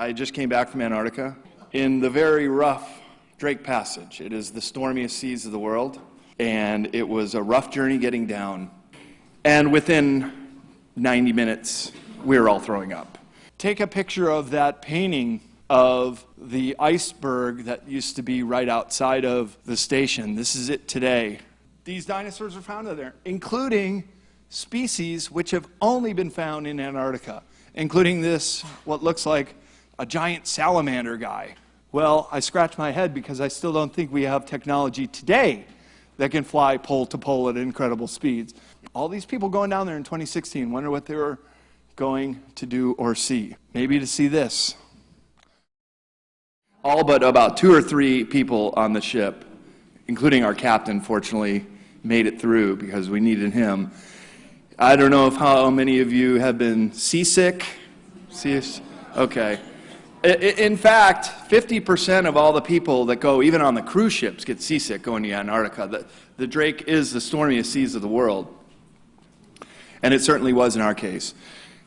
I just came back from Antarctica in the very rough Drake Passage. It is the stormiest seas of the world, and it was a rough journey getting down. And within 90 minutes, we were all throwing up. Take a picture of that painting of the iceberg that used to be right outside of the station. This is it today. These dinosaurs are found in there, including species which have only been found in Antarctica, including this, what looks like a giant salamander guy. Well, I scratch my head because I still don't think we have technology today that can fly pole to pole at incredible speeds. All these people going down there in 2016, wonder what they were going to do or see. Maybe to see this. All but about 2 or 3 people on the ship, including our captain, fortunately, made it through because we needed him. I don't know how many of you have been seasick. Okay. In fact, 50% of all the people that go, even on the cruise ships, get seasick going to Antarctica. The Drake is the stormiest seas of the world. And it certainly was in our case.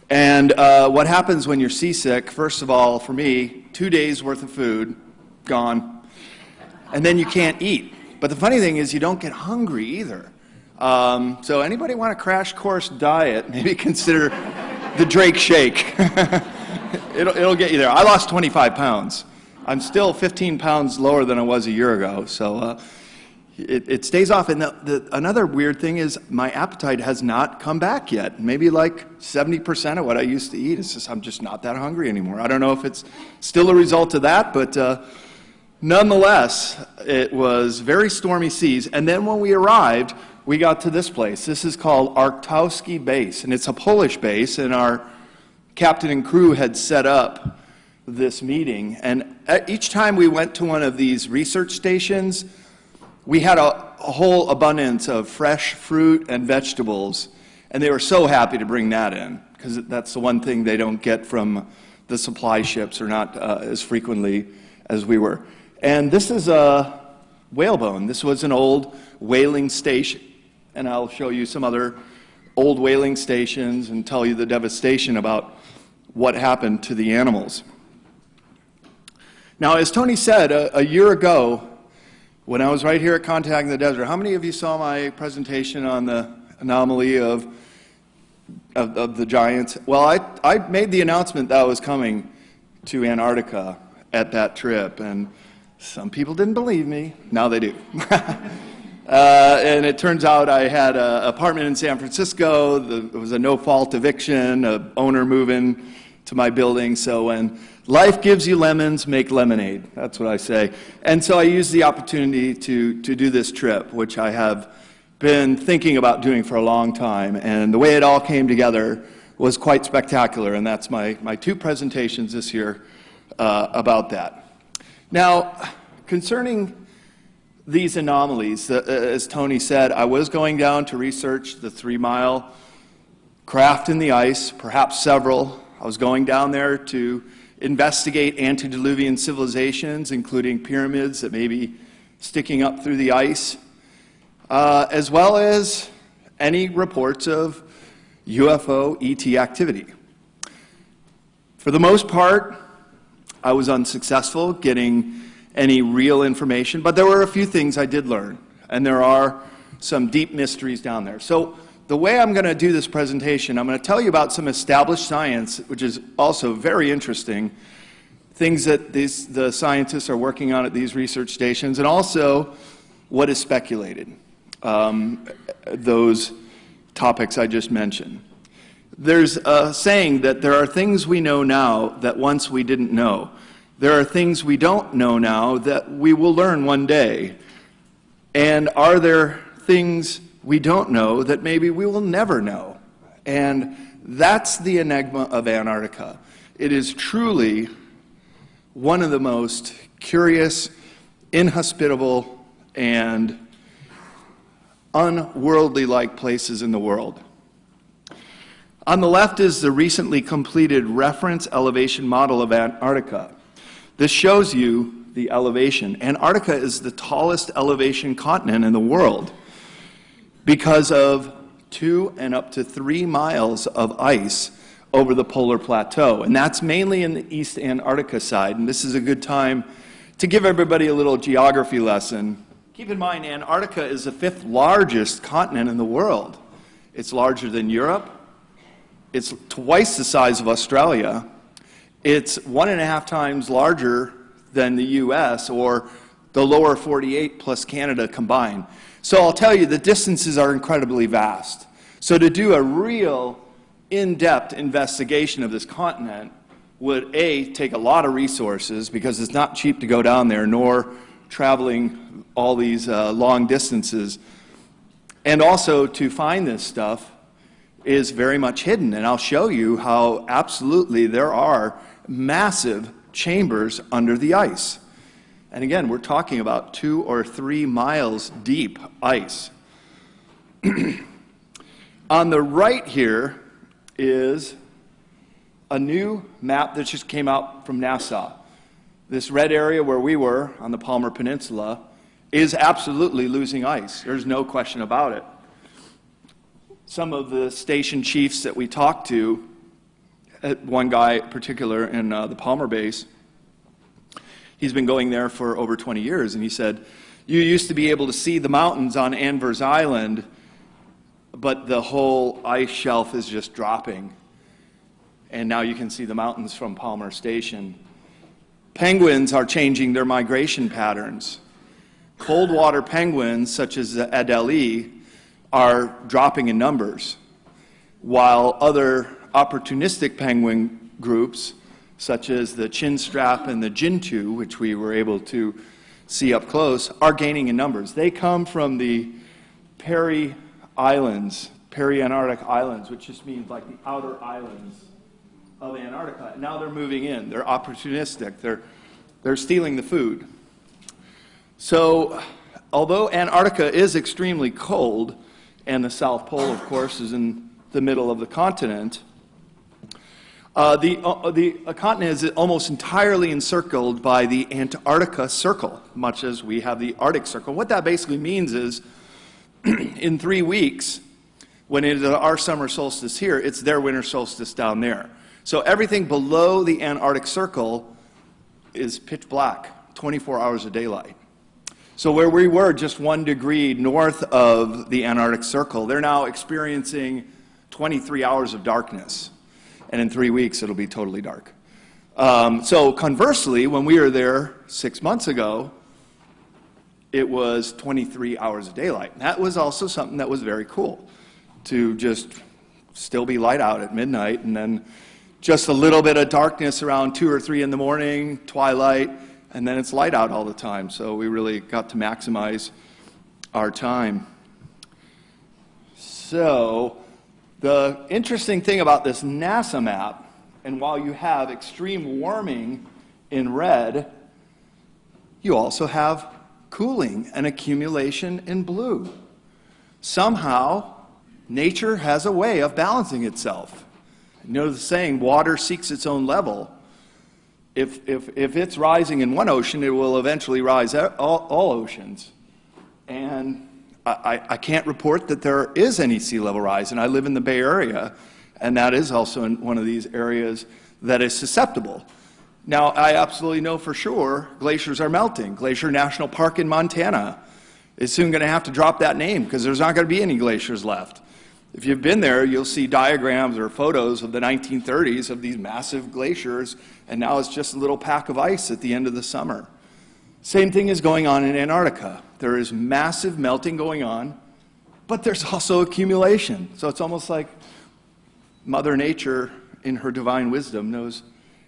And what happens when you're seasick, first of all, for me, 2 days worth of food, gone. And then you can't eat. But the funny thing is you don't get hungry either. So anybody want a crash course diet, maybe consider the Drake Shake. It'll get you there. I lost 25 pounds. I'm still 15 pounds lower than I was a year ago. So it stays off. And another weird thing is my appetite has not come back yet. Maybe like 70% of what I used to eat. It's just I'm just not that hungry anymore. I don't know if it's still a result of that, but nonetheless, it was very stormy seas. And then when we arrived, we got to this place. This is called Arctowski Base, and it's a Polish base, and our captain and crew had set up this meeting. And each time we went to one of these research stations, we had a whole abundance of fresh fruit and vegetables, and they were so happy to bring that in, because that's the one thing they don't get from the supply ships, or not as frequently as we were. And this is a whalebone. This was an old whaling station. And I'll show you some other old whaling stations and tell you the devastation about what happened to the animals. Now, as Tony said, a year ago, when I was right here at Contacting the Desert, how many of you saw my presentation on the anomaly of the giants? Well, I made the announcement that I was coming to Antarctica at that trip, and some people didn't believe me. Now they do. And it turns out I had an apartment in San Francisco. It was a no-fault eviction, an owner moving to my building. So when life gives you lemons, make lemonade. That's what I say. And so I used the opportunity to do this trip, which I have been thinking about doing for a long time. And the way it all came together was quite spectacular. And that's my 2 presentations this year about that. Now, concerning these anomalies, as Tony said, I was going down to research the 3-mile craft in the ice, perhaps several. I was going down there to investigate antediluvian civilizations, including pyramids that may be sticking up through the ice, as well as any reports of UFO ET activity. For the most part, I was unsuccessful getting any real information, but there were a few things I did learn, and there are some deep mysteries down there. So the way I'm going to do this presentation, I'm going to tell you about some established science, which is also very interesting, things that the scientists are working on at these research stations, and also what is speculated, those topics I just mentioned. There's a saying that there are things we know now that once we didn't know. There are things we don't know now that we will learn one day. And are there things we don't know that maybe we will never know? And that's the enigma of Antarctica. It is truly one of the most curious, inhospitable, and unworldly-like places in the world. On the left is the recently completed reference elevation model of Antarctica. This shows you the elevation. Antarctica is the tallest elevation continent in the world because of 2 and up to 3 miles of ice over the polar plateau. And that's mainly in the East Antarctica side. And this is a good time to give everybody a little geography lesson. Keep in mind, Antarctica is the 5th largest continent in the world. It's larger than Europe. It's twice the size of Australia. It's 1.5 times larger than the US, or the lower 48 plus Canada combined. So I'll tell you, the distances are incredibly vast. So to do a real in-depth investigation of this continent would, A, take a lot of resources, because it's not cheap to go down there, nor traveling all these long distances. And also, to find this stuff is very much hidden. And I'll show you how absolutely there are massive chambers under the ice. And again, we're talking about 2 or 3 miles deep ice. On the right here is a new map that just came out from NASA. This red area where we were on the Palmer Peninsula is absolutely losing ice. There's no question about it. Some of the station chiefs that we talked to, one guy in particular in the Palmer base, he's been going there for over 20 years, and he said, you used to be able to see the mountains on Anvers Island, but the whole ice shelf is just dropping. And now you can see the mountains from Palmer Station. Penguins are changing their migration patterns. Cold water penguins, such as the Adelie, are dropping in numbers, while other opportunistic penguin groups, such as the chinstrap and the gintoo, which we were able to see up close, are gaining in numbers. They come from the Peri-Antarctic Islands, which just means like the outer islands of Antarctica. Now they're moving in. They're opportunistic. They're stealing the food. So, although Antarctica is extremely cold, and the South Pole, of course, is in the middle of the continent, the continent is almost entirely encircled by the Antarctica Circle, much as we have the Arctic Circle. What that basically means is, in 3 weeks, when it is our summer solstice here, it's their winter solstice down there. So everything below the Antarctic Circle is pitch black, 24 hours of daylight. So where we were just 1 degree north of the Antarctic Circle, they're now experiencing 23 hours of darkness. And in 3 weeks, it'll be totally dark. So conversely, when we were there 6 months ago, it was 23 hours of daylight. That was also something that was very cool, to just still be light out at midnight, and then just a little bit of darkness around 2 or 3 in the morning, twilight, and then it's light out all the time. So we really got to maximize our time. So the interesting thing about this NASA map, and while you have extreme warming in red, you also have cooling and accumulation in blue. Somehow, nature has a way of balancing itself. You know the saying, water seeks its own level. If it's rising in one ocean, it will eventually rise all oceans. And I can't report that there is any sea level rise, and I live in the Bay Area, and that is also in one of these areas that is susceptible. Now, I absolutely know for sure glaciers are melting. Glacier National Park in Montana is soon going to have to drop that name, because there's not going to be any glaciers left. If you've been there, you'll see diagrams or photos of the 1930s of these massive glaciers, and now it's just a little pack of ice at the end of the summer. Same thing is going on in Antarctica. There is massive melting going on, but there's also accumulation. So it's almost like Mother Nature, in her divine wisdom, knows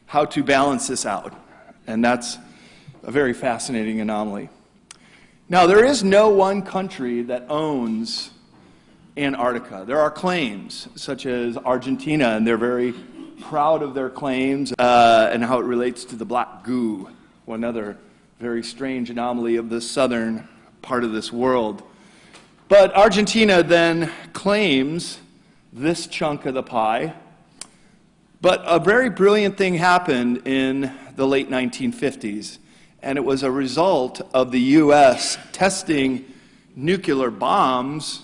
how to balance this out. And that's a very fascinating anomaly. Now, there is no one country that owns Antarctica. There are claims, such as Argentina, and they're very proud of their claims and how it relates to the black goo, one other very strange anomaly of the southern part of this world. But Argentina then claims this chunk of the pie. But a very brilliant thing happened in the late 1950s, and it was a result of the U.S. testing nuclear bombs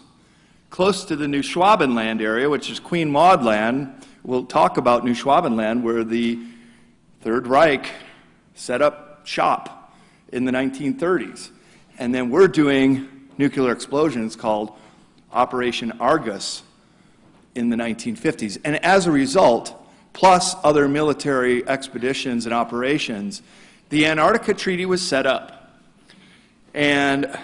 close to the new Schwabenland area, which is Queen Maud Land, we'll talk about New Schwabenland, where the Third Reich set up shop in the 1930s. And then we're doing nuclear explosions called Operation Argus in the 1950s. And as a result, plus other military expeditions and operations, the Antarctica Treaty was set up. And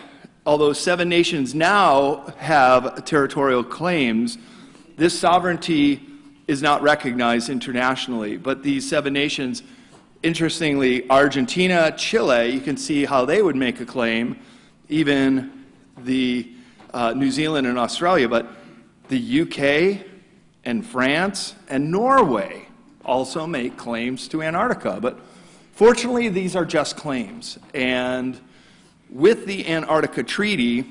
although 7 nations now have territorial claims, this sovereignty is not recognized internationally. But these 7 nations, interestingly, Argentina, Chile, you can see how they would make a claim, even the New Zealand and Australia, but the UK and France and Norway also make claims to Antarctica. But fortunately, these are just claims. And with the Antarctica Treaty,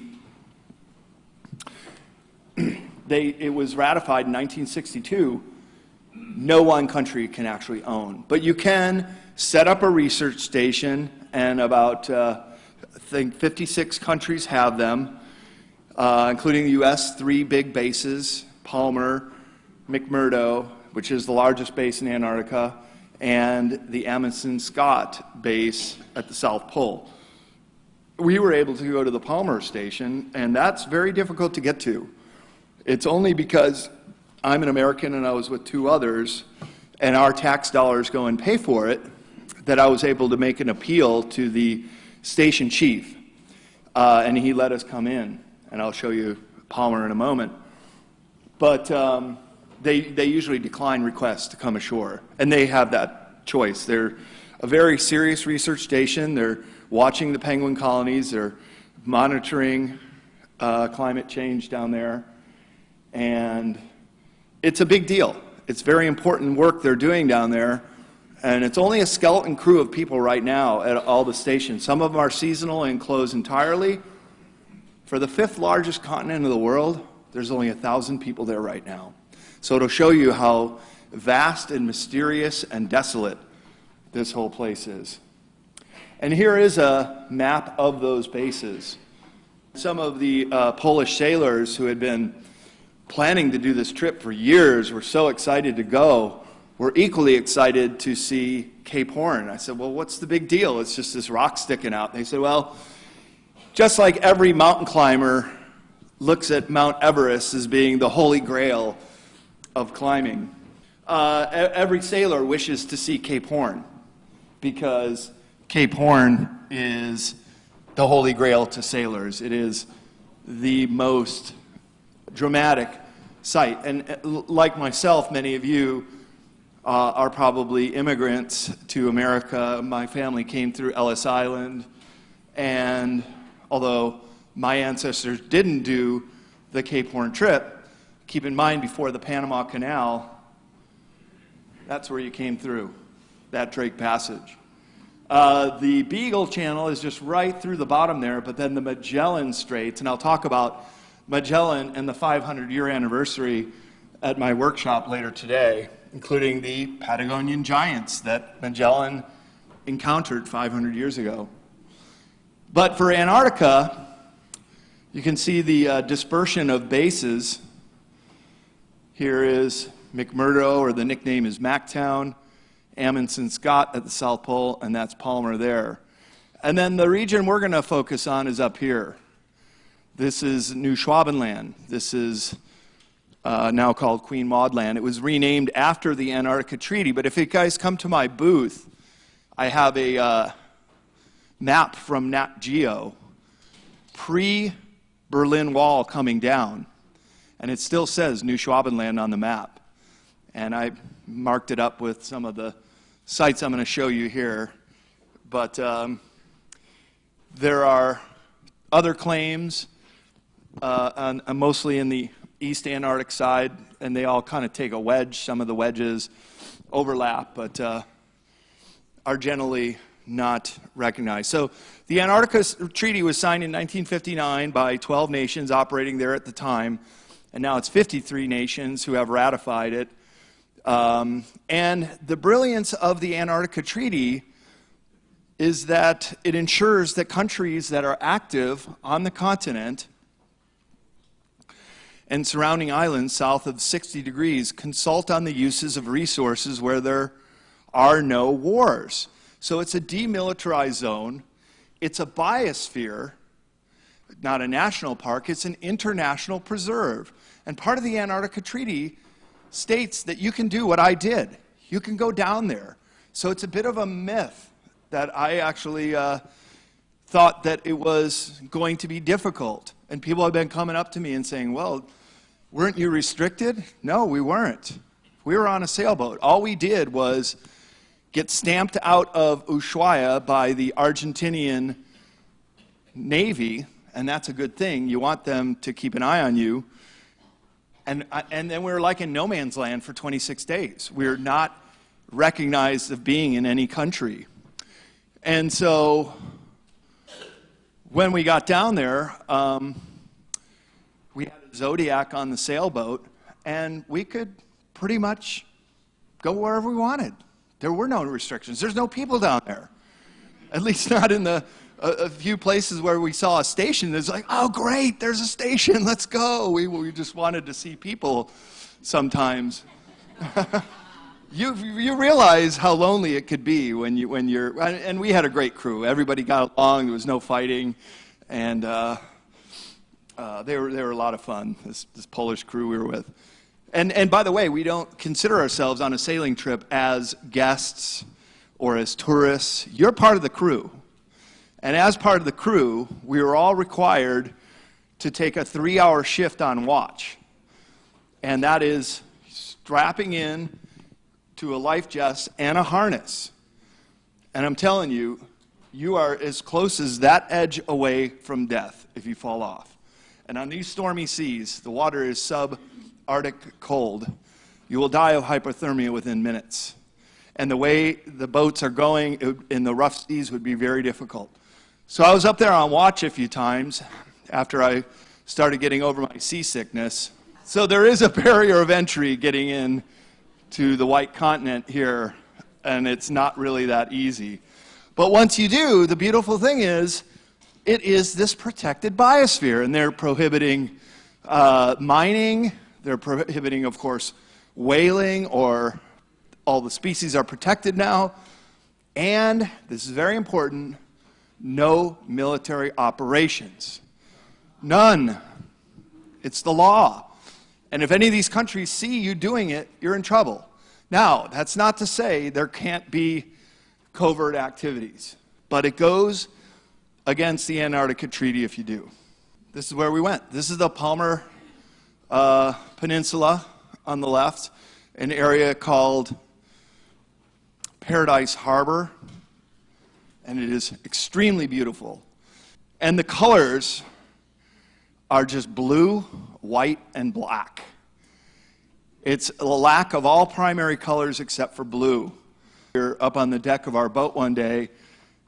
it was ratified in 1962. No one country can actually own. But you can set up a research station, and about, I think, 56 countries have them, including the U.S., 3 big bases, Palmer, McMurdo, which is the largest base in Antarctica, and the Amundsen Scott base at the South Pole. We were able to go to the Palmer station, and that's very difficult to get to. It's only because I'm an American and I was with 2 others, and our tax dollars go and pay for it, that I was able to make an appeal to the station chief, and he let us come in. And I'll show you Palmer in a moment. But they usually decline requests to come ashore, and they have that choice. They're a very serious research station. They're watching the penguin colonies. They're monitoring climate change down there. And it's a big deal. It's very important work they're doing down there. And it's only a skeleton crew of people right now at all the stations. Some of them are seasonal and close entirely. For the 5th largest continent of the world, there's only 1,000 people there right now. So it'll show you how vast and mysterious and desolate this whole place is. And here is a map of those bases. Some of the Polish sailors who had been planning to do this trip for years were so excited to go, were equally excited to see Cape Horn. I said, well, what's the big deal? It's just this rock sticking out. And they said, well, just like every mountain climber looks at Mount Everest as being the holy grail of climbing, every sailor wishes to see Cape Horn, because Cape Horn is the holy grail to sailors. It is the most dramatic sight. And like myself, many of you are probably immigrants to America. My family came through Ellis Island, and although my ancestors didn't do the Cape Horn trip, keep in mind, before the Panama Canal, that's where you came through, that Drake Passage. The Beagle Channel is just right through the bottom there, but then the Magellan Straits, and I'll talk about Magellan and the 500-year anniversary at my workshop later today, including the Patagonian giants that Magellan encountered 500 years ago. But for Antarctica, you can see the dispersion of bases. Here is McMurdo, or the nickname is Mactown, Amundsen Scott at the South Pole, and that's Palmer there. And then the region we're going to focus on is up here. This is New Schwabenland. This is now called Queen Maud Land. It was renamed after the Antarctica Treaty, but if you guys come to my booth, I have a map from Nat Geo, pre-Berlin Wall coming down, and it still says New Schwabenland on the map. And I marked it up with some of the sites I'm going to show you here. But there are other claims, mostly in the East Antarctic side, and they all kind of take a wedge. Some of the wedges overlap, but are generally not recognized. So the Antarctica Treaty was signed in 1959 by 12 nations operating there at the time, and now it's 53 nations who have ratified it. And the brilliance of the Antarctica Treaty is that it ensures that countries that are active on the continent and surrounding islands south of 60 degrees consult on the uses of resources where there are no wars. So it's a demilitarized zone. It's a biosphere, not a national park. It's an international preserve. And part of the Antarctica Treaty states that you can do what I did. You can go down there. So it's a bit of a myth that I actually thought that it was going to be difficult. And people have been coming up to me and saying, well, weren't you restricted? No, we weren't. We were on a sailboat. All we did was get stamped out of Ushuaia by the Argentinian Navy, and that's a good thing. You want them to keep an eye on you. And then we were like in no man's land for 26 days. We were not recognized of being in any country. And so when we got down there, we had a Zodiac on the sailboat, and we could pretty much go wherever we wanted. There were no restrictions. There's no people down there, at least not in a few places where we saw a station. It's like, oh, great, there's a station, let's go. We just wanted to see people sometimes. You realize how lonely it could be when you're, and we had a great crew. Everybody got along, there was no fighting, and they were a lot of fun, this Polish crew we were with. And by the way, we don't consider ourselves on a sailing trip as guests or as tourists. You're part of the crew. And as part of the crew, we were all required to take a 3-hour shift on watch. And that is strapping in to a life vest and a harness. And I'm telling you, you are as close as that edge away from death if you fall off. And on these stormy seas, the water is sub-Arctic cold. You will die of hypothermia within minutes. And the way the boats are going in the rough seas would be very difficult. So I was up there on watch a few times after I started getting over my seasickness. So there is a barrier of entry getting in to the White Continent here, and it's not really that easy. But once you do, the beautiful thing is, it is this protected biosphere, and they're prohibiting mining, they're prohibiting, of course, whaling, or all the species are protected now, and, this is very important, no military operations. None. It's the law. And if any of these countries see you doing it, you're in trouble. Now, that's not to say there can't be covert activities, but it goes against the Antarctica Treaty if you do. This is where we went. This is the Palmer Peninsula on the left, an area called Paradise Harbor, and it is extremely beautiful. And the colors are just blue, white, and black. It's a lack of all primary colors except for blue. We were up on the deck of our boat one day,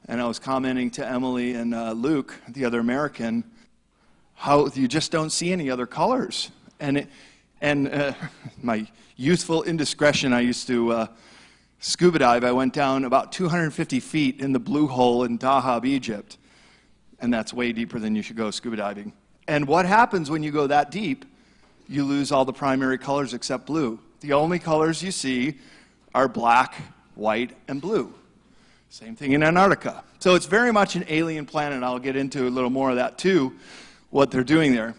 and I was commenting to Emily and Luke, the other American, how you just don't see any other colors. And my youthful indiscretion, I used to scuba dive. I went down about 250 feet in the blue hole in Dahab, Egypt, and that's way deeper than you should go scuba diving. And what happens when you go that deep? You lose all the primary colors except blue. The only colors you see are black, white, and blue. Same thing in Antarctica. So it's very much an alien planet. I'll get into a little more of that too, what they're doing there.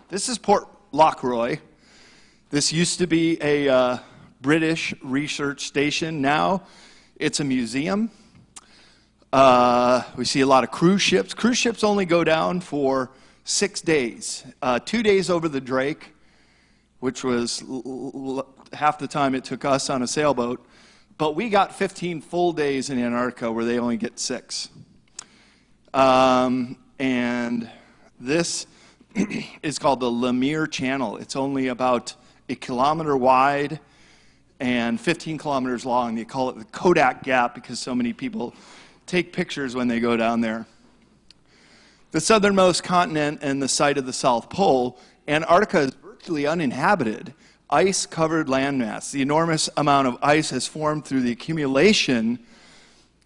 This is Port Lockroy. This used to be a British research station. Now it's a museum. We see a lot of cruise ships. Cruise ships only go down for 6 days. 2 days over the Drake, which was half the time it took us on a sailboat. But we got 15 full days in Antarctica where they only get 6. And this is called the Lemire Channel. It's only about 1 kilometer wide and 15 kilometers long. They call it the Kodak Gap because so many people take pictures when they go down there. The southernmost continent and the site of the South Pole, Antarctica is virtually uninhabited. Ice-covered landmass. The enormous amount of ice has formed through the accumulation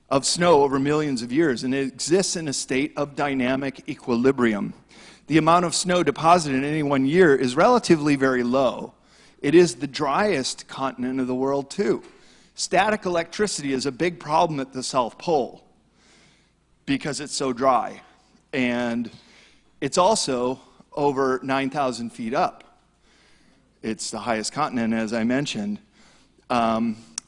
of snow over millions of years, and it exists in a state of dynamic equilibrium. the amount of snow deposited in any one year is relatively very low. It is the driest continent of the world, too. Static electricity is a big problem at the South Pole because it's so dry. And it's also over 9,000 feet up. It's the highest continent, as I mentioned.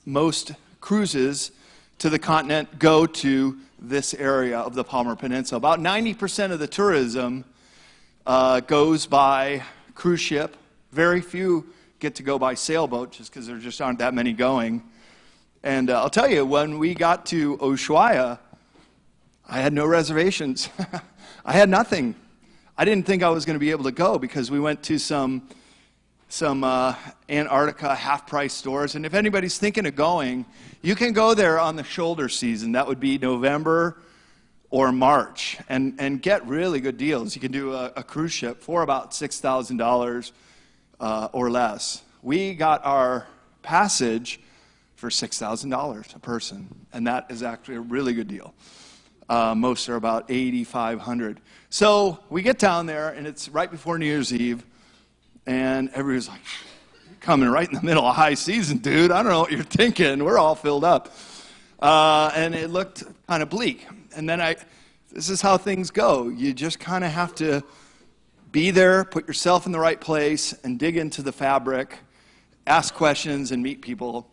Most cruises to the continent go to this area of the Palmer Peninsula. About 90% of the tourism goes by cruise ship. Very few get to go by sailboat just because there just aren't that many going. And I'll tell you, when we got to Ushuaia, I had no reservations. I had nothing. I didn't think I was going to be able to go because we went to some Antarctica half-price stores. And if anybody's thinking of going, you can go there on the shoulder season. That would be November or March, and get really good deals. You can do a cruise ship for about $6,000 or less. We got our passage for $6,000 a person, and that is actually a really good deal. Most are about $8,500. So we get down there, and it's right before New Year's Eve, and everybody's like, "You're coming right in the middle of high season, dude. I don't know what you're thinking. We're all filled up." And it looked kind of bleak. And then this is how things go. You just kind of have to be there, put yourself in the right place, and dig into the fabric, ask questions, and meet people.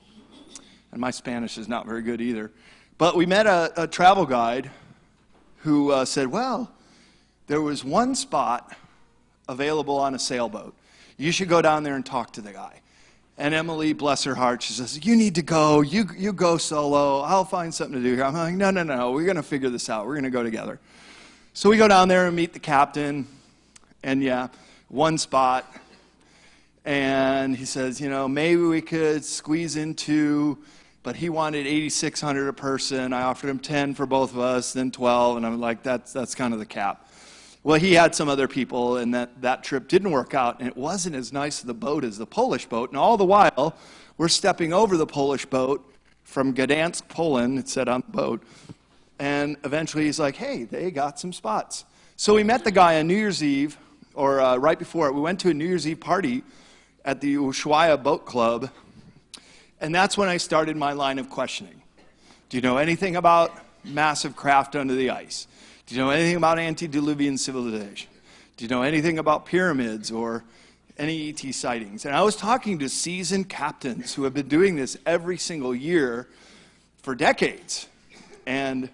And my Spanish is not very good either. But we met a travel guide who said, well, there was one spot available on a sailboat. You should go down there and talk to the guy. And Emily, bless her heart, she says, you need to go. You go solo. I'll find something to do here. I'm like, no. We're going to figure this out. We're going to go together. So we go down there and meet the captain. And yeah, one spot. And he says, maybe we could squeeze into, but he wanted $8,600 a person. I offered him 10 for both of us, then 12. And I'm like, that's kind of the cap. Well, he had some other people, and that trip didn't work out, and it wasn't as nice of the boat as the Polish boat. And all the while, we're stepping over the Polish boat from Gdansk, Poland, it said on the boat, and eventually he's like, hey, they got some spots. So we met the guy on New Year's Eve, or right before it. We went to a New Year's Eve party at the Ushuaia Boat Club, and that's when I started my line of questioning. Do you know anything about massive craft under the ice? Do you know anything about antediluvian civilization? Do you know anything about pyramids or any ET sightings? And I was talking to seasoned captains who have been doing this every single year for decades. And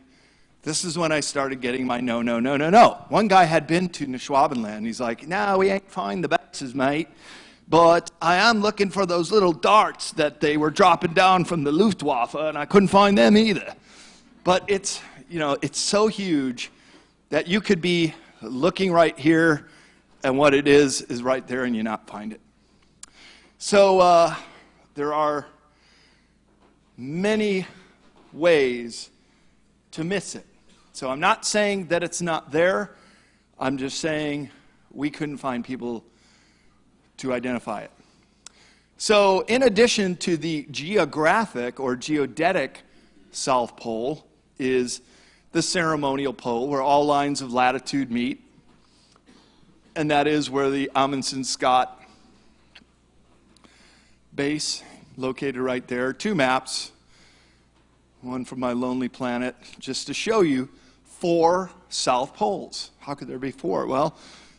this is when I started getting my no. One guy had been to Schwabenland. He's like, no, we ain't find the Baxes, mate. But I am looking for those little darts that they were dropping down from the Luftwaffe, and I couldn't find them either. But it's so huge that you could be looking right here, and what it is right there, and you not find it. So there are many ways to miss it. So I'm not saying that it's not there. I'm just saying we couldn't find people to identify it. So in addition to the geographic or geodetic South Pole is the ceremonial pole, where all lines of latitude meet, and that is where the Amundsen-Scott base, located right there. 2 maps, one from my lonely planet, just to show you 4 South Poles. How could there be 4? Well,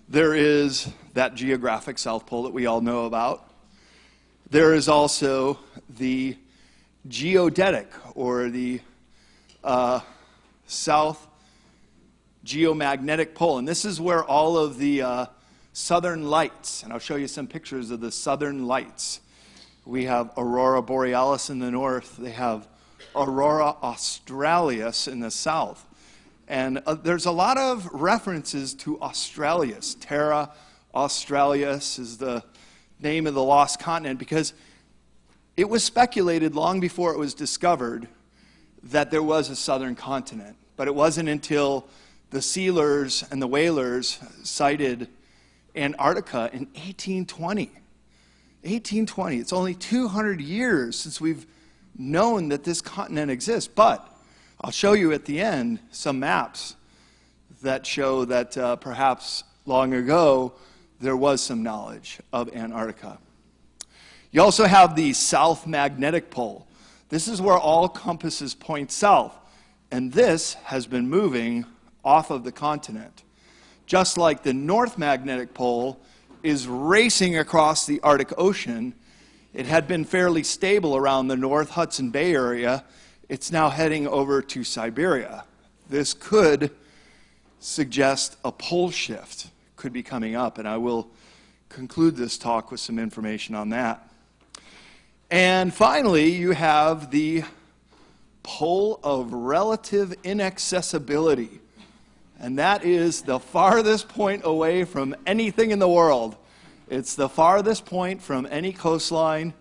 there is that geographic South Pole that we all know about. There is also the geodetic, or the South Geomagnetic Pole. And this is where all of the southern lights, and I'll show you some pictures of the southern lights. We have Aurora Borealis in the north. They have Aurora Australis in the south. And there's a lot of references to Australis. Terra Australis is the name of the lost continent, because it was speculated long before it was discovered that there was a southern continent. But it wasn't until the sealers and the whalers sighted Antarctica in 1820. 1820. It's only 200 years since we've known that this continent exists. But I'll show you at the end some maps that show that perhaps long ago, there was some knowledge of Antarctica. You also have the South Magnetic Pole. This is where all compasses point south, and this has been moving off of the continent. Just like the North Magnetic Pole is racing across the Arctic Ocean, it had been fairly stable around the North Hudson Bay area. It's now heading over to Siberia. This could suggest a pole shift could be coming up, and I will conclude this talk with some information on that. And finally, you have the pole of relative inaccessibility, and that is the farthest point away from anything in the world. It's the farthest point from any coastline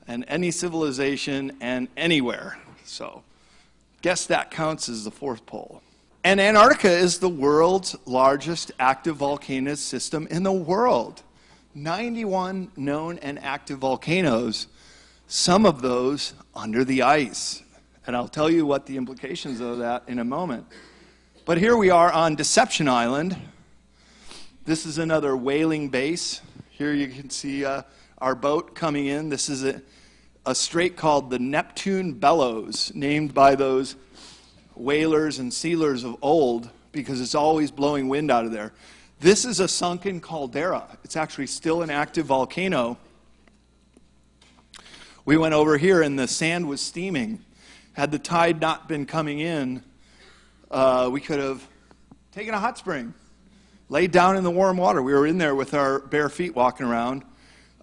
and any civilization and anywhere. So, guess that counts as the fourth pole. And Antarctica is the world's largest active volcano system in the world. 91 known and active volcanoes, some of those under the ice. And I'll tell you what the implications of that in a moment. But here we are on Deception Island. This is another whaling base. Here you can see our boat coming in. This is a strait called the Neptune Bellows, named by those whalers and sealers of old because it's always blowing wind out of there. This is a sunken caldera. It's actually still an active volcano. We went over here and the sand was steaming. Had the tide not been coming in, we could have taken a hot spring, laid down in the warm water. We were in there with our bare feet walking around,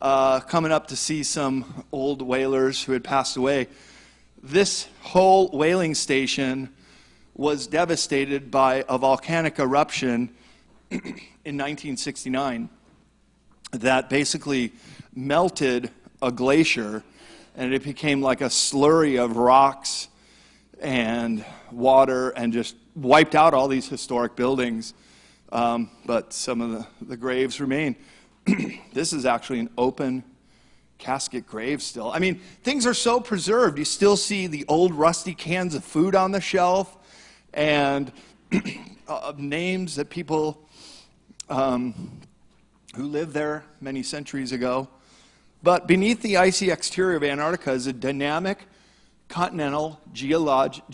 coming up to see some old whalers who had passed away. This whole whaling station was devastated by a volcanic eruption in 1969 that basically melted a glacier, and it became like a slurry of rocks and water and just wiped out all these historic buildings. But some of the graves remain. This is actually an open casket grave still. I mean, things are so preserved. You still see the old rusty cans of food on the shelf and names that people who lived there many centuries ago. But beneath the icy exterior of Antarctica is a dynamic continental geologic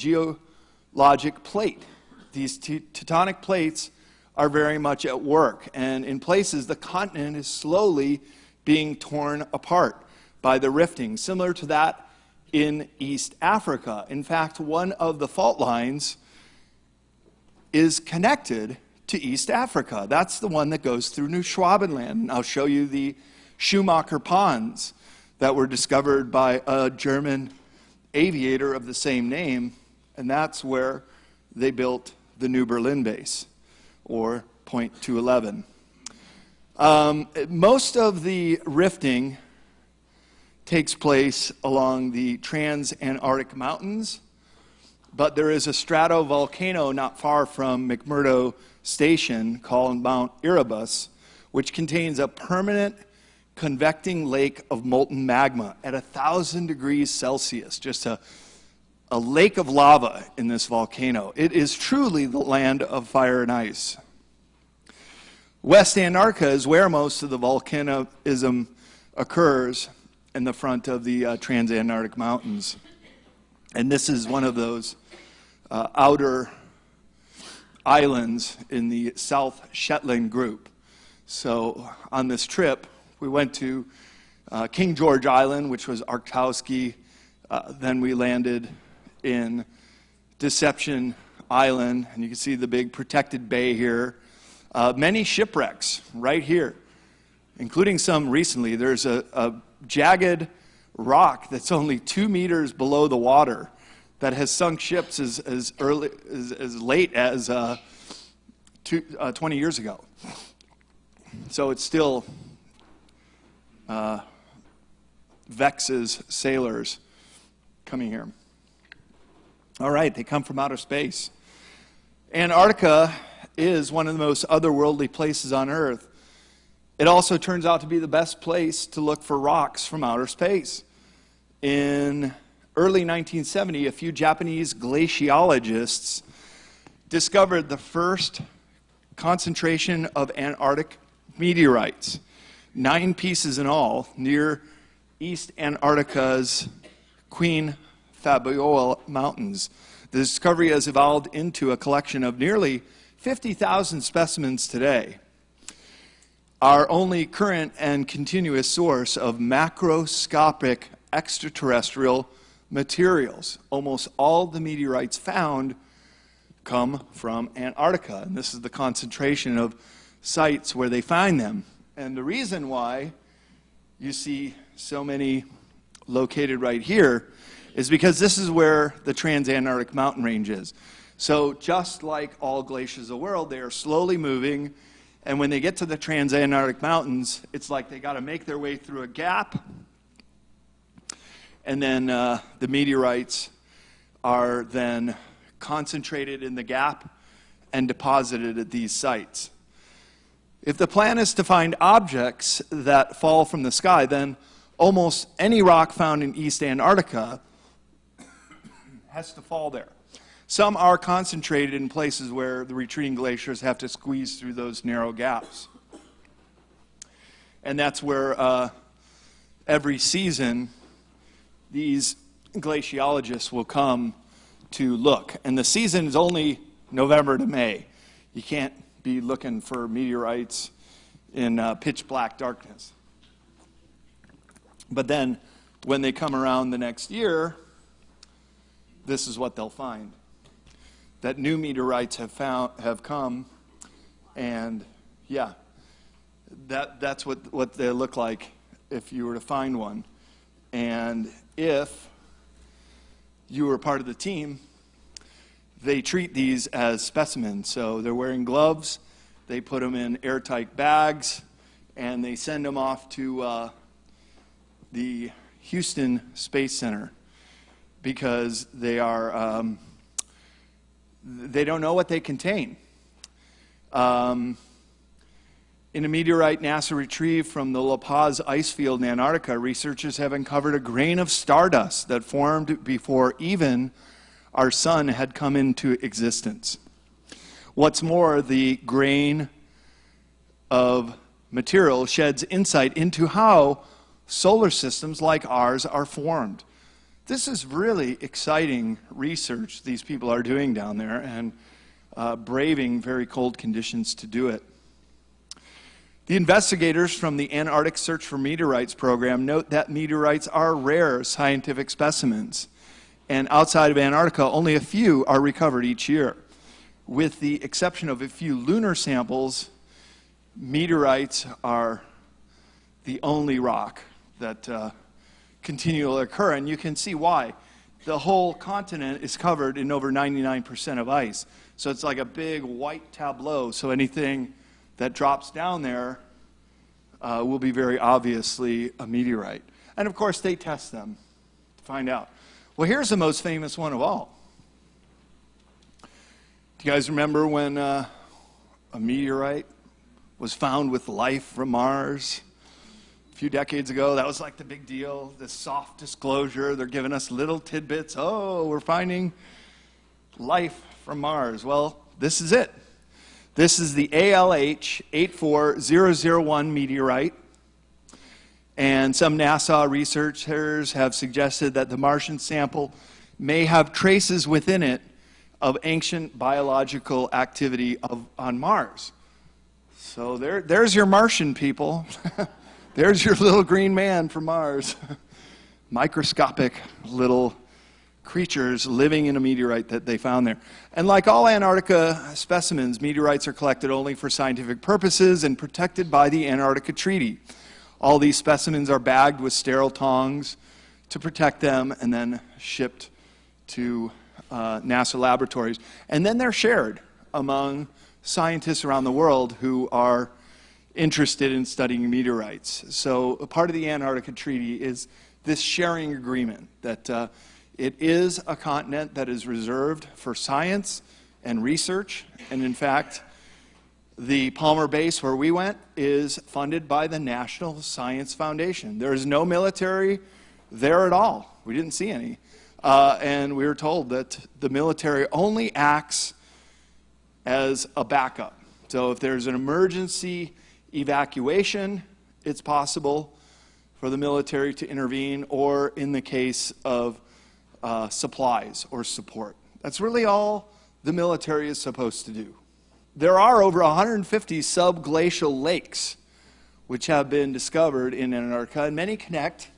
plate. These tectonic plates are very much at work, and in places the continent is slowly being torn apart by the rifting, similar to that in East Africa. In fact, one of the fault lines is connected to East Africa. That's the one that goes through New Schwabenland. And I'll show you the Schumacher Ponds that were discovered by a German aviator of the same name, and that's where they built the New Berlin base, or Point 211. Most of the rifting takes place along the Trans-Antarctic Mountains, but there is a stratovolcano not far from McMurdo Station called Mount Erebus, which contains a permanent convecting lake of molten magma at 1,000 degrees Celsius, just a lake of lava in this volcano. It is truly the land of fire and ice. West Antarctica is where most of the volcanism occurs, in the front of the Trans-Antarctic Mountains. And this is one of those outer islands in the South Shetland group. So on this trip, we went to King George Island, which was Arctowski. Then we landed in Deception Island, and you can see the big protected bay here. Many shipwrecks right here, including some recently. There's a jagged rock that's only 2 meters below the water that has sunk ships as late as 20 years ago. So it still vexes sailors coming here. All right, they come from outer space. Antarctica is one of the most otherworldly places on Earth. It also turns out to be the best place to look for rocks from outer space. In early 1970, a few Japanese glaciologists discovered the first concentration of Antarctic meteorites, 9 pieces in all, near East Antarctica's Queen Fabiola Mountains. The discovery has evolved into a collection of nearly 50,000 specimens today. Our only current and continuous source of macroscopic extraterrestrial materials. Almost all the meteorites found come from Antarctica, and this is the concentration of sites where they find them. And the reason why you see so many located right here is because this is where the Transantarctic mountain range is. So just like all glaciers of the world, they are slowly moving, and when they get to the Transantarctic mountains, it's like they got to make their way through a gap, and then the meteorites are then concentrated in the gap and deposited at these sites. If the plan is to find objects that fall from the sky, then almost any rock found in East Antarctica has to fall there. Some are concentrated in places where the retreating glaciers have to squeeze through those narrow gaps. And that's where every season these glaciologists will come to look. And the season is only November to May. You can't be looking for meteorites in pitch black darkness. But then when they come around the next year, this is what they'll find. That new meteorites have come, and yeah, that's what they look like if you were to find one. And if you were part of the team, they treat these as specimens. So they're wearing gloves, they put them in airtight bags, and they send them off to the Houston Space Center because they are they don't know what they contain. In a meteorite NASA retrieved from the La Paz ice field in Antarctica, researchers have uncovered a grain of stardust that formed before even our sun had come into existence. What's more, the grain of material sheds insight into how solar systems like ours are formed. This is really exciting research these people are doing down there, and braving very cold conditions to do it. The investigators from the Antarctic Search for Meteorites program note that meteorites are rare scientific specimens, and outside of Antarctica, only a few are recovered each year. With the exception of a few lunar samples, meteorites are the only rock that continually occur, and you can see why. The whole continent is covered in over 99% of ice, so it's like a big white tableau, so anything that drops down there will be very obviously a meteorite. And of course they test them to find out. Well, here's the most famous one of all. Do you guys remember when a meteorite was found with life from Mars? A few decades ago, that was like the big deal, this soft disclosure. They're giving us little tidbits. Oh, we're finding life from Mars. Well, this is it. This is the ALH 84001 meteorite. And some NASA researchers have suggested that the Martian sample may have traces within it of ancient biological activity on Mars. So there's your Martian people. There's your little green man from Mars. Microscopic little creatures living in a meteorite that they found there. And like all Antarctica specimens, meteorites are collected only for scientific purposes and protected by the Antarctica Treaty. All these specimens are bagged with sterile tongs to protect them and then shipped to NASA laboratories. And then they're shared among scientists around the world who are interested in studying meteorites. So a part of the Antarctica Treaty is this sharing agreement that it is a continent that is reserved for science and research. And in fact, the Palmer base where we went is funded by the National Science Foundation. There is no military there at all. We didn't see any. And we were told that the military only acts as a backup. So if there's an emergency evacuation, it's possible for the military to intervene, or in the case of supplies or support. That's really all the military is supposed to do. There are over 150 subglacial lakes which have been discovered in Antarctica, and many connect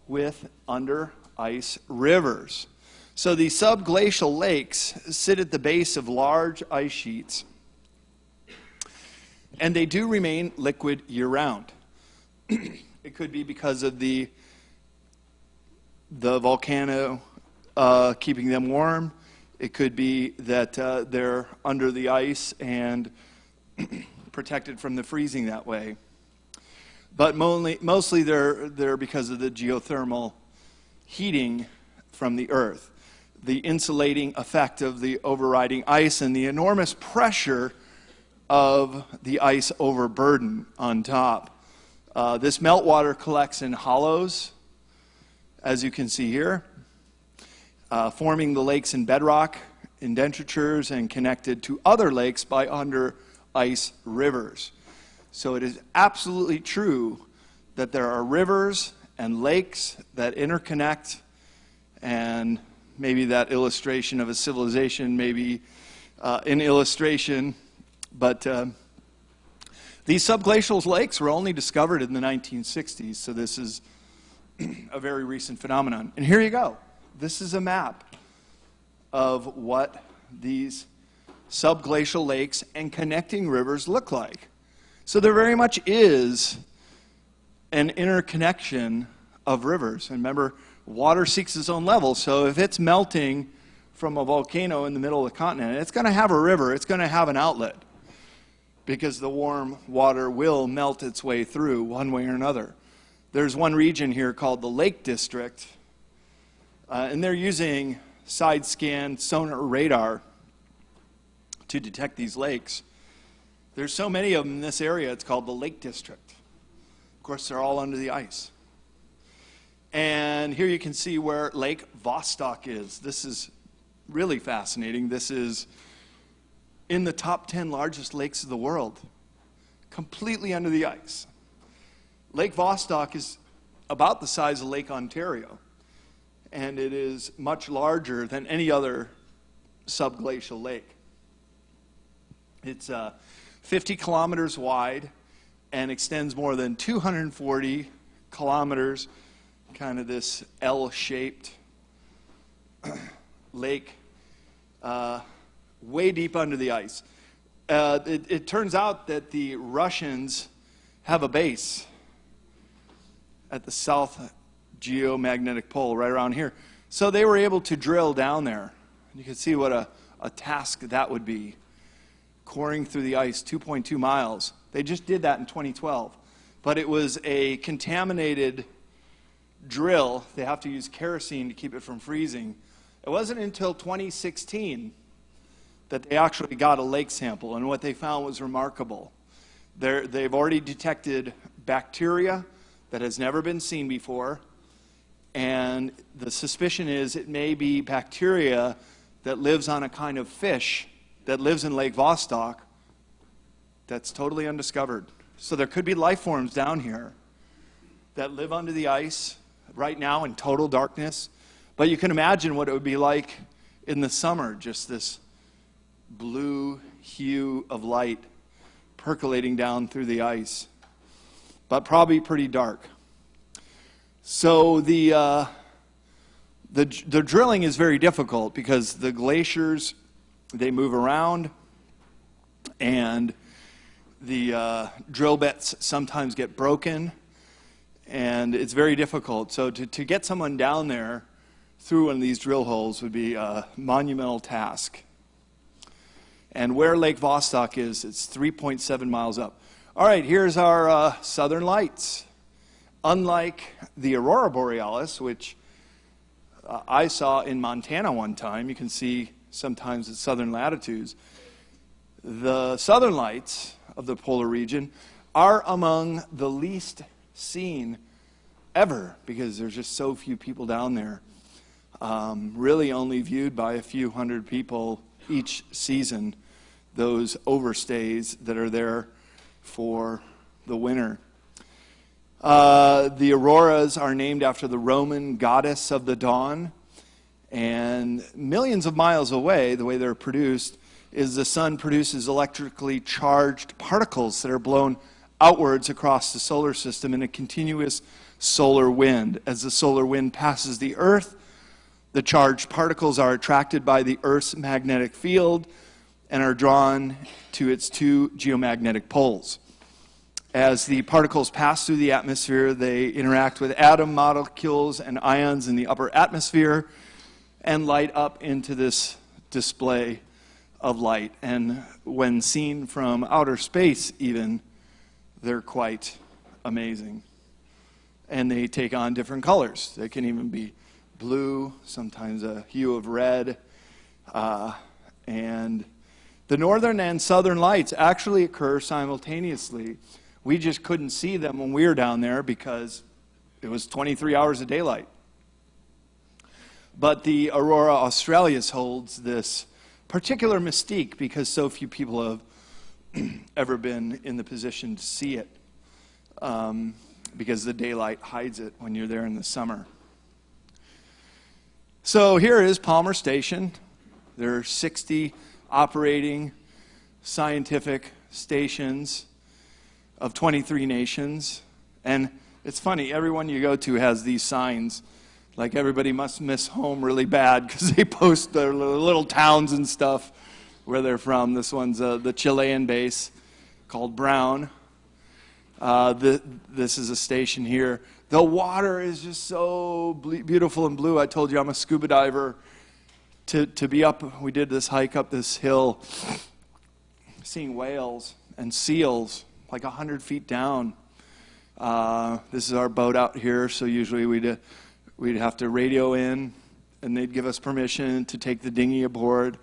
with under ice rivers. So these subglacial lakes sit at the base of large ice sheets, and they do remain liquid year-round. It could be because of the volcano keeping them warm. It could be that they're under the ice and protected from the freezing that way. But mostly they're because of the geothermal heating from the earth, the insulating effect of the overriding ice, and the enormous pressure of the ice overburden on top. This meltwater collects in hollows, as you can see here, forming the lakes in bedrock, indentures, and connected to other lakes by under ice rivers. So it is absolutely true that there are rivers and lakes that interconnect, and maybe that illustration of a civilization may be an illustration, but these subglacial lakes were only discovered in the 1960s, so this is a very recent phenomenon. And here you go. This is a map of what these subglacial lakes and connecting rivers look like. So there very much is an interconnection of rivers. And remember, water seeks its own level, so if it's melting from a volcano in the middle of the continent, it's going to have a river, it's going to have an outlet, because the warm water will melt its way through one way or another. There's one region here called the Lake District, and they're using side-scan sonar radar to detect these lakes. There's so many of them in this area, it's called the Lake District. Of course, they're all under the ice. And here you can see where Lake Vostok is. This is really fascinating. This is in the top 10 largest lakes of the world, completely under the ice. Lake Vostok is about the size of Lake Ontario, and it is much larger than any other subglacial lake. It's 50 kilometers wide and extends more than 240 kilometers, kind of this L-shaped lake, way deep under the ice. It turns out that the Russians have a base at the South Geomagnetic Pole right around here. So they were able to drill down there. You can see what a task that would be, coring through the ice 2.2 miles. They just did that in 2012. But it was a contaminated drill. They have to use kerosene to keep it from freezing. It wasn't until 2016 that they actually got a lake sample, and what they found was remarkable. They've already detected bacteria that has never been seen before, and the suspicion is it may be bacteria that lives on a kind of fish that lives in Lake Vostok that's totally undiscovered. So there could be life forms down here that live under the ice right now in total darkness, but you can imagine what it would be like in the summer, just this blue hue of light percolating down through the ice, but probably pretty dark. So the drilling is very difficult because the glaciers, they move around, and the drill bits sometimes get broken, and it's very difficult. So to get someone down there through one of these drill holes would be a monumental task. And where Lake Vostok is, it's 3.7 miles up. All right, here's our southern lights. Unlike the aurora borealis, which I saw in Montana one time, you can see sometimes at southern latitudes, the southern lights of the polar region are among the least seen ever because there's just so few people down there. Really only viewed by a few hundred people each season. those overstays that are there for the winter. The auroras are named after the Roman goddess of the dawn, and millions of miles away, the way they're produced is the sun produces electrically charged particles that are blown outwards across the solar system in a continuous solar wind. As the solar wind passes the Earth, the charged particles are attracted by the Earth's magnetic field and are drawn to its two geomagnetic poles. As the particles pass through the atmosphere, they interact with atom molecules and ions in the upper atmosphere and light up into this display of light. And when seen from outer space even, they're quite amazing. And they take on different colors. They can even be blue, sometimes a hue of red. And the northern and southern lights actually occur simultaneously. We just couldn't see them when we were down there because it was 23 hours of daylight. But the Aurora Australis holds this particular mystique because so few people have ever been in the position to see it, because the daylight hides it when you're there in the summer. So here is Palmer Station. There are 60 operating scientific stations of 23 nations. And it's funny, everyone you go to has these signs, like everybody must miss home really bad because they post their little towns and stuff where they're from. This one's the Chilean base called Brown. This is a station here. The water is just so beautiful and blue. I told you I'm a scuba diver. To be up, we did this hike up this hill, seeing whales and seals like 100 feet down. This is our boat out here, so usually we'd have to radio in, and they'd give us permission to take the dinghy aboard.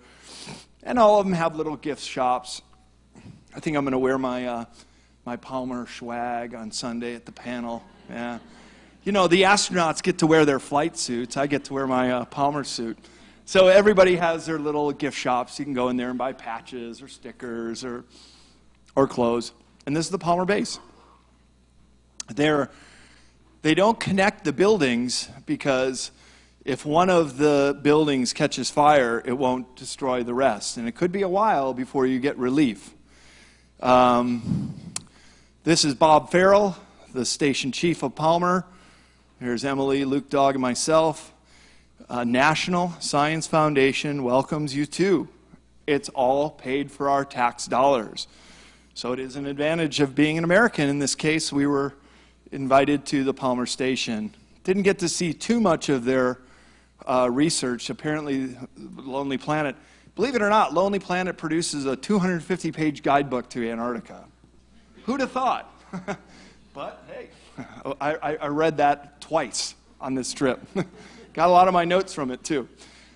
And all of them have little gift shops. I think I'm going to wear my my Palmer swag on Sunday at the panel. Yeah, you know, the astronauts get to wear their flight suits. I get to wear my Palmer suit. So everybody has their little gift shops. You can go in there and buy patches or stickers or clothes. And this is the Palmer base. They don't connect the buildings because if one of the buildings catches fire, it won't destroy the rest. And it could be a while before you get relief. This is Bob Farrell, the station chief of Palmer. Here's Emily, Luke Dog, and myself. National Science Foundation welcomes you too. It's all paid for our tax dollars. So it is an advantage of being an American. In this case, we were invited to the Palmer Station. Didn't get to see too much of their research. Apparently, Lonely Planet, believe it or not, Lonely Planet produces a 250-page guidebook to Antarctica. Who'd have thought? But hey, I read that twice on this trip. Got a lot of my notes from it too.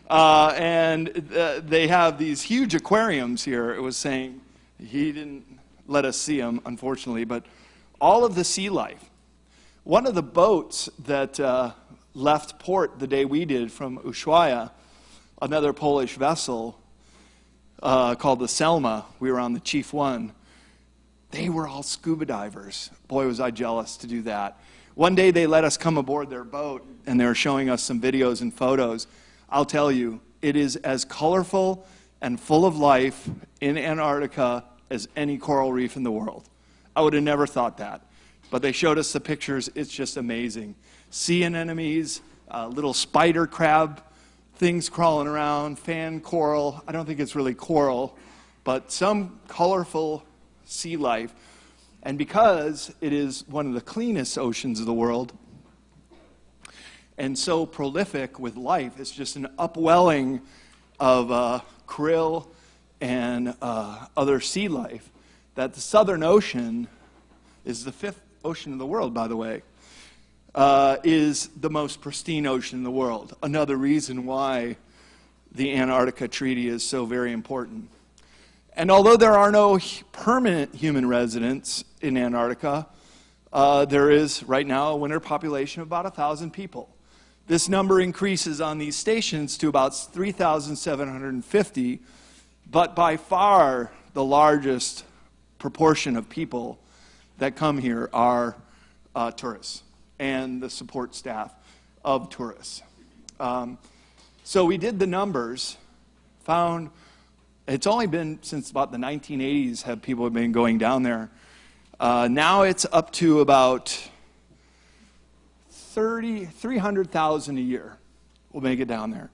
And they have these huge aquariums here. It was saying, he didn't let us see them, unfortunately, but all of the sea life. One of the boats that left port the day we did from Ushuaia, another Polish vessel called the Selma, we were on the Chief One, they were all scuba divers. Boy, was I jealous to do that. One day they let us come aboard their boat, and they were showing us some videos and photos. I'll tell you, it is as colorful and full of life in Antarctica as any coral reef in the world. I would have never thought that. But they showed us the pictures. It's just amazing. Sea anemones, little spider crab things crawling around, fan coral. I don't think it's really coral, but some colorful sea life. And because it is one of the cleanest oceans of the world and so prolific with life, it's just an upwelling of krill and other sea life, that the Southern Ocean is the 5th ocean in the world, by the way, is the most pristine ocean in the world. Another reason why the Antarctica Treaty is so very important. And although there are no permanent human residents in Antarctica, there is right now a winter population of about 1,000 people. This number increases on these stations to about 3,750, but by far the largest proportion of people that come here are tourists and the support staff of tourists. So we did the numbers, found it's only been since about the 1980s have people been going down there. Now it's up to about 300,000 a year will make it down there.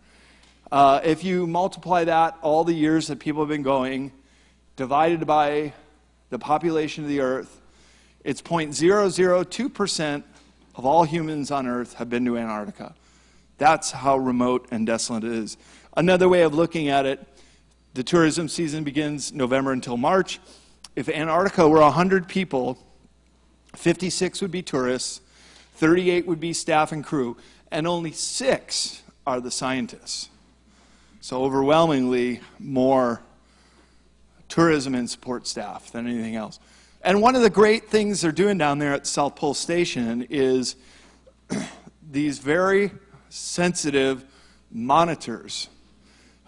If you multiply that, all the years that people have been going, divided by the population of the Earth, it's 0.002% of all humans on Earth have been to Antarctica. That's how remote and desolate it is. Another way of looking at it, the tourism season begins November until March. If Antarctica were 100 people, 56 would be tourists, 38 would be staff and crew, and only 6 are the scientists. So overwhelmingly more tourism and support staff than anything else. And one of the great things they're doing down there at South Pole Station is these very sensitive monitors.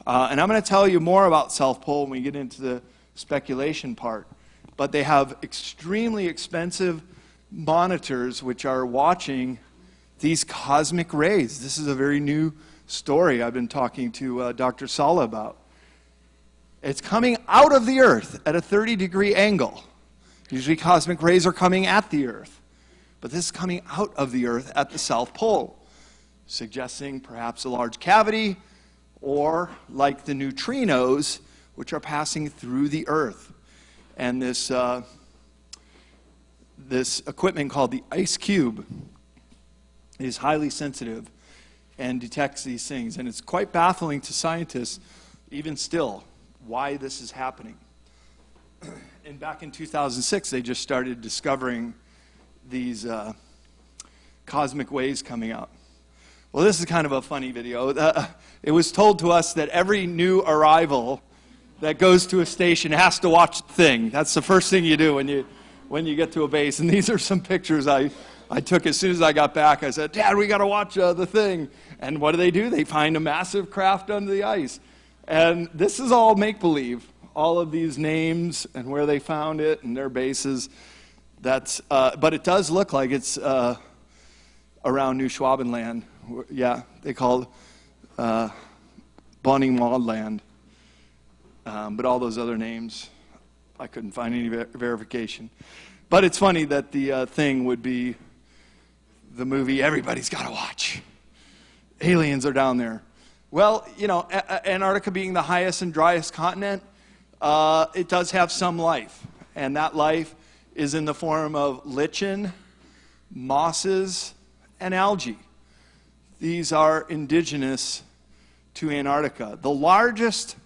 And I'm going to tell you more about South Pole when we get into the speculation part. But they have extremely expensive monitors which are watching these cosmic rays. This is a very new story I've been talking to Dr. Sala about. It's coming out of the Earth at a 30-degree angle. Usually cosmic rays are coming at the Earth. But this is coming out of the Earth at the South Pole, suggesting perhaps a large cavity, or like the neutrinos, which are passing through the Earth. And this equipment called the ice cube is highly sensitive and detects these things. And it's quite baffling to scientists, even still, why this is happening. And back in 2006, they just started discovering these cosmic waves coming out. Well, this is kind of a funny video. It was told to us that every new arrival that goes to a station has to watch the thing. That's the first thing you do when you get to a base. And these are some pictures I took as soon as I got back. I said, Dad, we got to watch the thing. And what do? They find a massive craft under the ice. And this is all make-believe. All of these names and where they found it and their bases. But it does look like it's around New Schwabenland. Yeah, they call it Bonning Wildland. But all those other names, I couldn't find any verification. But it's funny that the thing would be the movie everybody's got to watch. Aliens are down there. Well, you know, Antarctica being the highest and driest continent, it does have some life. And that life is in the form of lichen, mosses, and algae. These are indigenous to Antarctica. The largest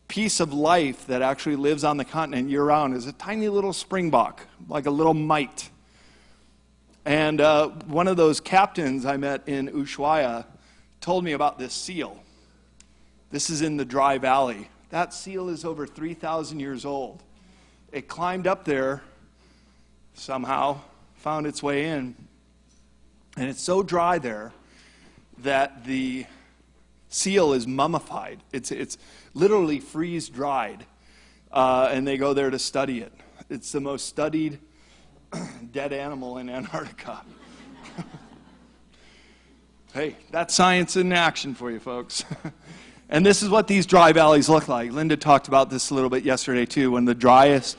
piece of life that actually lives on the continent year-round is a tiny little springbok, like a little mite. And one of those captains I met in Ushuaia told me about this seal. This is in the Dry Valley. That seal is over 3,000 years old. It climbed up there somehow, found its way in, and it's so dry there that the seal is mummified. It's literally freeze-dried, and they go there to study it. It's the most studied dead animal in Antarctica. Hey, that's science in action for you folks. And this is what these dry valleys look like. Linda talked about this a little bit yesterday too, when the driest,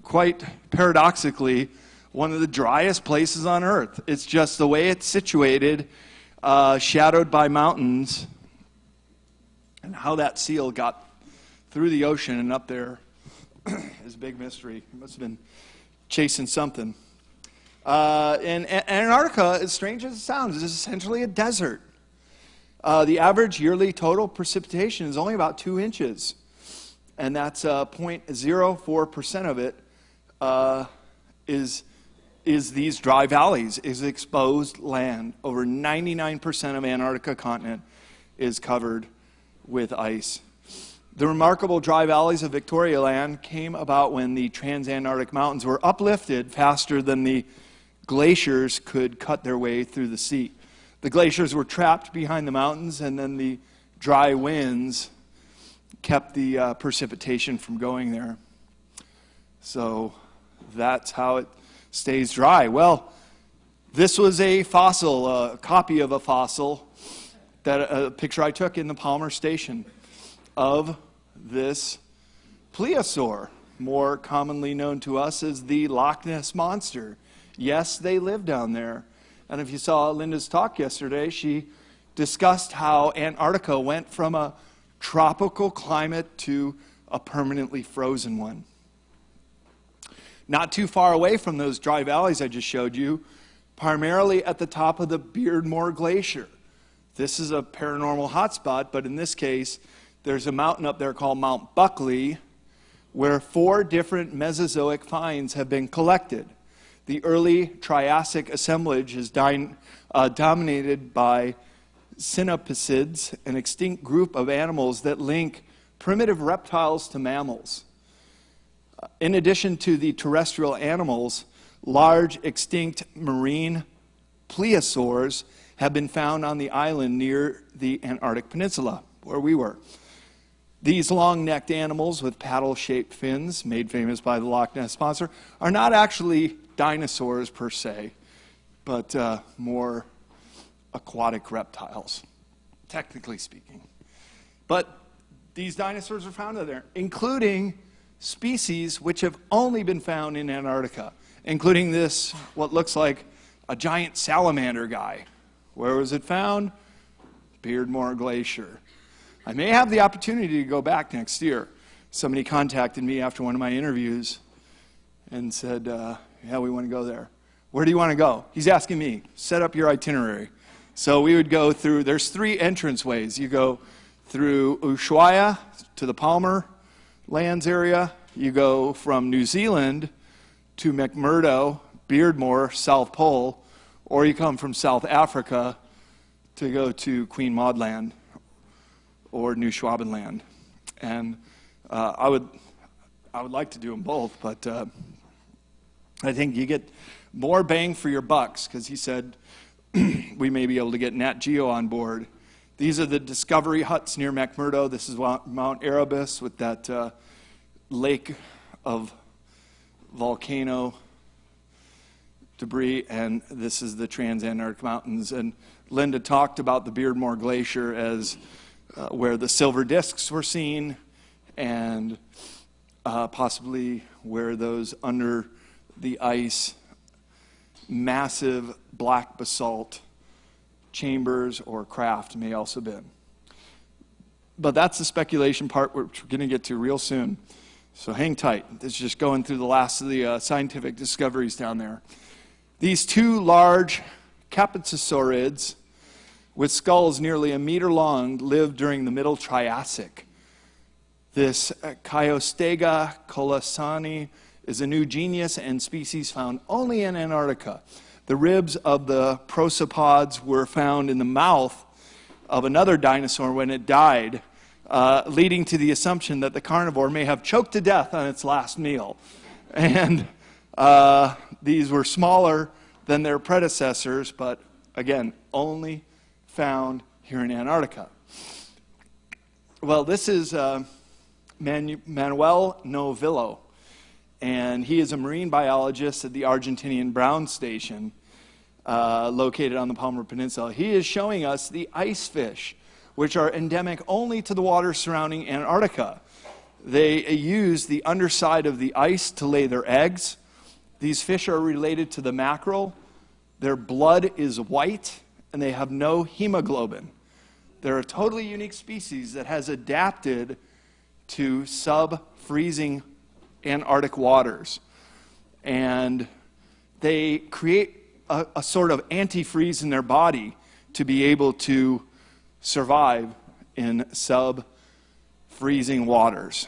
quite paradoxically, one of the driest places on Earth. It's just the way it's situated, shadowed by mountains, and how that seal got through the ocean and up there is a big mystery. It must have been chasing something. And Antarctica, as strange as it sounds, is essentially a desert. The average yearly total precipitation is only about 2 inches, and that's 0.04% of it is these dry valleys, is exposed land. Over 99% of Antarctica continent is covered with ice. The remarkable dry valleys of Victoria Land came about when the transantarctic mountains were uplifted faster than the glaciers could cut their way through the sea. The glaciers were trapped behind the mountains, and then the dry winds kept the precipitation from going there. So that's how it stays dry. Well, this was a fossil, a copy of a fossil, that a picture I took in the Palmer Station of this plesiosaur, more commonly known to us as the Loch Ness Monster. Yes, they live down there. And if you saw Linda's talk yesterday, she discussed how Antarctica went from a tropical climate to a permanently frozen one. Not too far away from those dry valleys I just showed you, primarily at the top of the Beardmore Glacier. This is a paranormal hotspot, but in this case, there's a mountain up there called Mount Buckley, where 4 different Mesozoic finds have been collected. The early Triassic assemblage is dominated by cynopicids, an extinct group of animals that link primitive reptiles to mammals. In addition to the terrestrial animals, large extinct marine plesiosaurs have been found on the island near the Antarctic Peninsula, where we were. These long-necked animals with paddle-shaped fins, made famous by the Loch Ness Monster, are not actually dinosaurs per se, but more aquatic reptiles, technically speaking. But these dinosaurs are found there, including species which have only been found in Antarctica, including this, what looks like a giant salamander guy. Where was it found? Beardmore Glacier. I may have the opportunity to go back next year. Somebody contacted me after one of my interviews and said, yeah, we want to go there. Where do you want to go? He's asking me, set up your itinerary. So we would go through, there's 3 entranceways. You go through Ushuaia to the Palmer Lands area. You go from New Zealand to McMurdo, Beardmore, South Pole, or you come from South Africa to go to Queen Maud Land or New Schwabenland. And I would like to do them both, but I think you get more bang for your bucks, because he said we may be able to get Nat Geo on board. These are the discovery huts near McMurdo. This is Mount Erebus with that lake of volcano debris, and this is the Transantarctic Mountains. And Linda talked about the Beardmore Glacier as where the silver discs were seen, and possibly where those under the ice massive black basalt chambers or craft may also been. But that's the speculation part, which we're going to get to real soon. So hang tight. This is just going through the last of the scientific discoveries down there. These 2 large capisosaurids with skulls nearly a meter long lived during the Middle Triassic. This Chiostega colossani is a new genus and species found only in Antarctica. The ribs of the prosopods were found in the mouth of another dinosaur when it died, leading to the assumption that the carnivore may have choked to death on its last meal. And these were smaller than their predecessors, but again, only found here in Antarctica. Well, this is Manuel Novillo, and he is a marine biologist at the Argentinian Brown Station, located on the Palmer Peninsula. He is showing us the ice fish, which are endemic only to the waters surrounding Antarctica. They use the underside of the ice to lay their eggs. These fish are related to the mackerel. Their blood is white, and they have no hemoglobin. They're a totally unique species that has adapted to sub-freezing Antarctic waters. And they create a sort of antifreeze in their body to be able to survive in sub-freezing waters.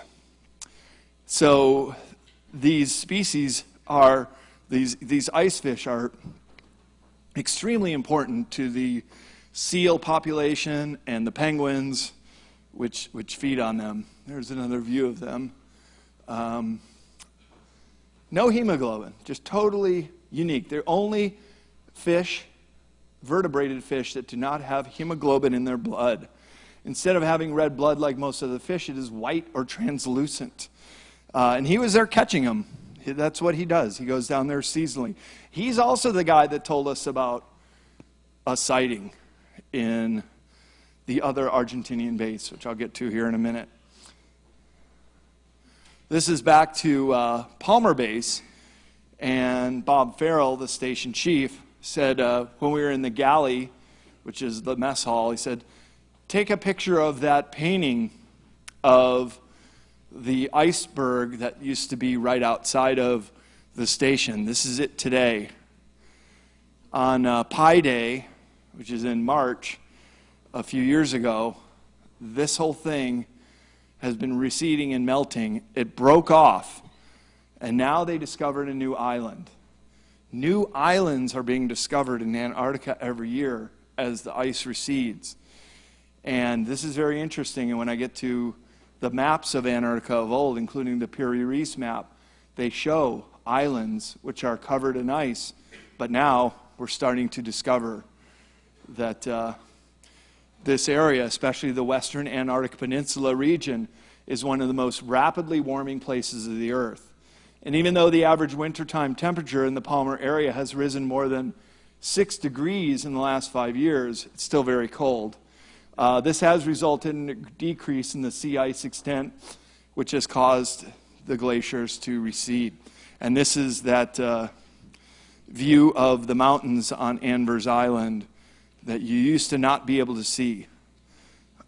So these species are, these ice fish are extremely important to the seal population and the penguins, which feed on them. There's another view of them. No hemoglobin, just totally unique. They're only fish, vertebrated fish, that do not have hemoglobin in their blood. instead of having red blood like most of the fish, it is white or translucent. And he was there catching them. That's what he does. He goes down there seasonally. He's also the guy that told us about a sighting in the other Argentinian base, which I'll get to here in a minute. This is back to Palmer Base, and Bob Farrell, the station chief, said when we were in the galley, which is the mess hall, he said, take a picture of that painting of the iceberg that used to be right outside of the station. This is it today. On Pi Day, which is in March, a few years ago, this whole thing has been receding and melting. It broke off, and now they discovered a new island. New islands are being discovered in Antarctica every year as the ice recedes. And this is very interesting, and when I get to the maps of Antarctica of old, including the Piri-Reis map, they show islands which are covered in ice, but now we're starting to discover that this area, especially the western Antarctic Peninsula region, is one of the most rapidly warming places of the Earth. And even though the average wintertime temperature in the Palmer area has risen more than 6 degrees in the last 5 years, it's still very cold. This has resulted in a decrease in the sea ice extent, which has caused the glaciers to recede. And this is that view of the mountains on Anvers Island that you used to not be able to see.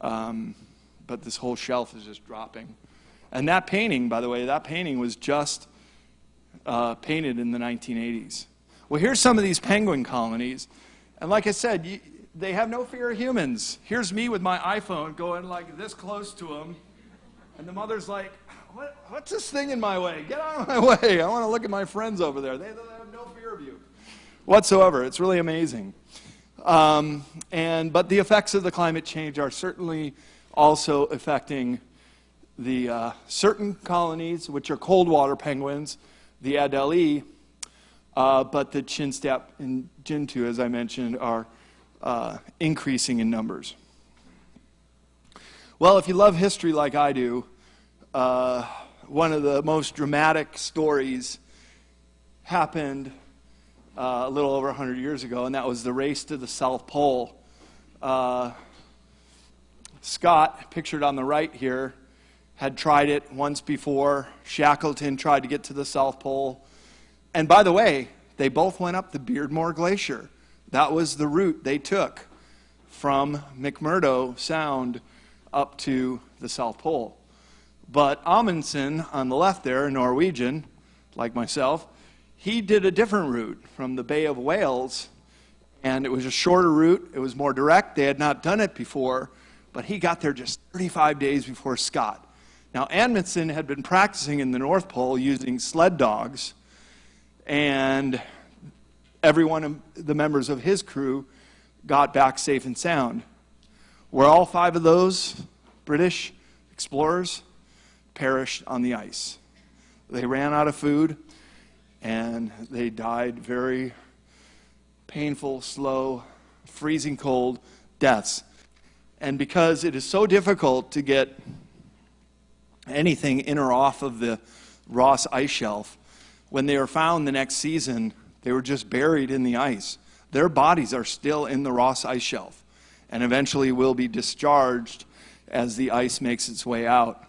But this whole shelf is just dropping. And that painting, by the way, that painting was just painted in the 1980s. Well, here's some of these penguin colonies. And like I said, they have no fear of humans. Here's me with my iPhone going like this close to them. And the mother's like, what's this thing in my way? Get out of my way. I want to look at my friends over there. They have no fear of you whatsoever. It's really amazing. But the effects of the climate change are certainly also affecting the certain colonies, which are cold water penguins, the Adelie, but the Chinstap and Gentoo, as I mentioned, are increasing in numbers. Well, if you love history like I do, one of the most dramatic stories happened a little over 100 years ago, and that was the race to the South Pole. Scott, pictured on the right here, had tried it once before. Shackleton tried to get to the South Pole. And by the way, they both went up the Beardmore Glacier. That was the route they took from McMurdo Sound up to the South Pole. But Amundsen, on the left there, a Norwegian, like myself, he did a different route from the Bay of Whales, and it was a shorter route. It was more direct. They had not done it before, but he got there just 35 days before Scott. Now, Amundsen had been practicing in the North Pole using sled dogs, and every one of the members of his crew got back safe and sound. Where all 5 of those British explorers perished on the ice. They ran out of food, and they died very painful, slow, freezing cold deaths. And because it is so difficult to get anything in or off of the Ross ice shelf, when they were found the next season, they were just buried in the ice. Their bodies are still in the Ross ice shelf and eventually will be discharged as the ice makes its way out.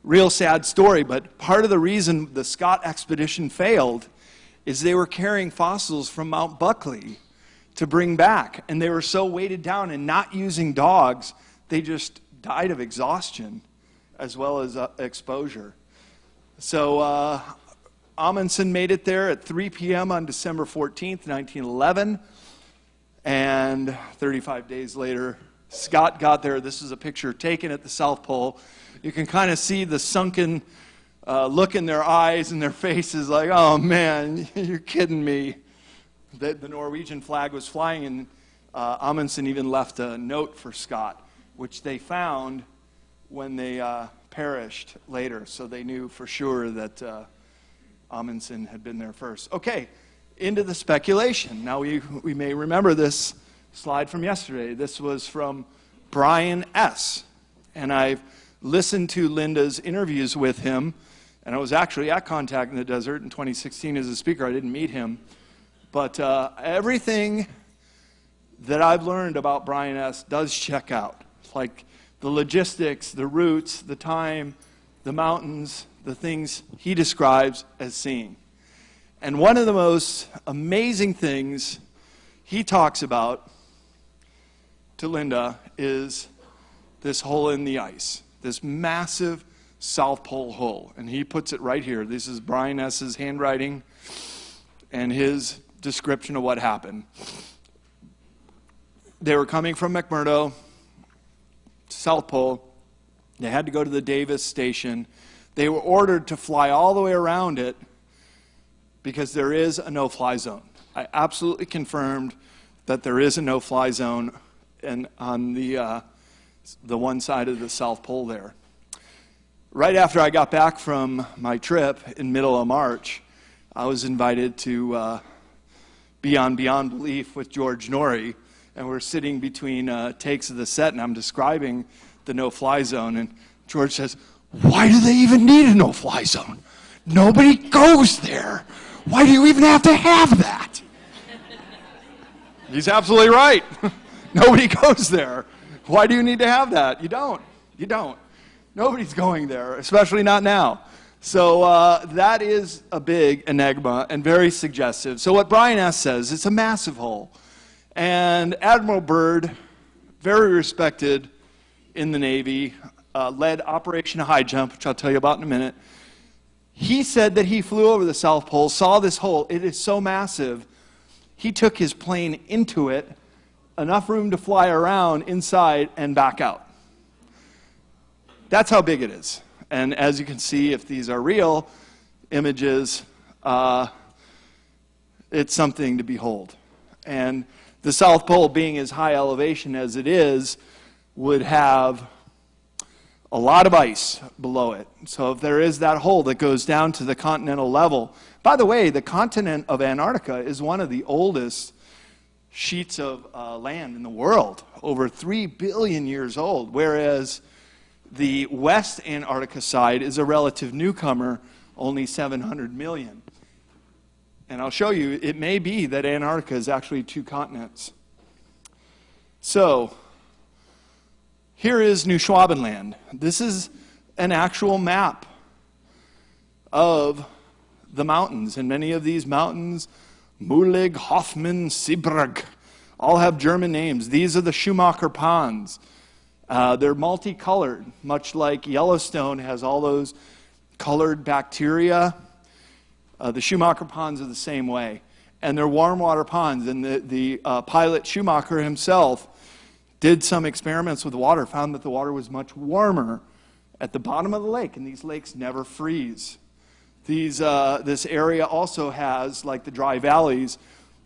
Real sad story, but part of the reason the Scott expedition failed is they were carrying fossils from Mount Buckley to bring back, and they were so weighted down and not using dogs, they just died of exhaustion as well as exposure. So Amundsen made it there at 3 p.m. on December 14th, 1911, and 35 days later, Scott got there. This is a picture taken at the South Pole. You can kind of see the sunken look in their eyes and their faces like, oh man, you're kidding me. The Norwegian flag was flying, and Amundsen even left a note for Scott, which they found when they perished later, so they knew for sure that Amundsen had been there first. Okay, into the speculation. Now we may remember this slide from yesterday. This was from Brian S. And I've listened to Linda's interviews with him, and I was actually at Contact in the Desert in 2016 as a speaker. I didn't meet him. But everything that I've learned about Brian S. does check out. Like the logistics, the routes, the time, the mountains, the things he describes as seeing. And one of the most amazing things he talks about to Linda is this hole in the ice, this massive South Pole hole. And he puts it right here. This is Brian S.'s handwriting and his description of what happened. They were coming from McMurdo, South Pole. They had to go to the Davis station. They were ordered to fly all the way around it because there is a no-fly zone. I absolutely confirmed that there is a no-fly zone and on the one side of the South Pole there. Right after I got back from my trip in middle of March, I was invited to be on Beyond Belief with George Norrie, and we're sitting between takes of the set, and I'm describing the no-fly zone, and George says, "Why do they even need a no-fly zone? Nobody goes there. Why do you even have to have that?" He's absolutely right. Nobody goes there. Why do you need to have that? You don't. You don't. Nobody's going there, especially not now. So that is a big enigma and very suggestive. So what Brian S. says, it's a massive hole. And Admiral Byrd, very respected in the Navy, led Operation High Jump, which I'll tell you about in a minute. He said that he flew over the South Pole, saw this hole. It is so massive. He took his plane into it, enough room to fly around inside and back out. That's how big it is. And as you can see, if these are real images, it's something to behold. And the South Pole, being as high elevation as it is, would have a lot of ice below it. So if there is that hole that goes down to the continental level. By the way, the continent of Antarctica is one of the oldest sheets of land in the world, over 3 billion years old, whereas the West Antarctica side is a relative newcomer, only 700 million. And I'll show you, it may be that Antarctica is actually 2 continents. So, here is New Schwabenland. This is an actual map of the mountains. And many of these mountains, Mullig, Hoffmann, Seeberg, all have German names. These are the Schumacher Ponds. They're multicolored, much like Yellowstone has all those colored bacteria. The Schumacher Ponds are the same way. And they're warm water ponds. And the pilot Schumacher himself did some experiments with water, found that the water was much warmer at the bottom of the lake, and these lakes never freeze. This area also has, like the dry valleys,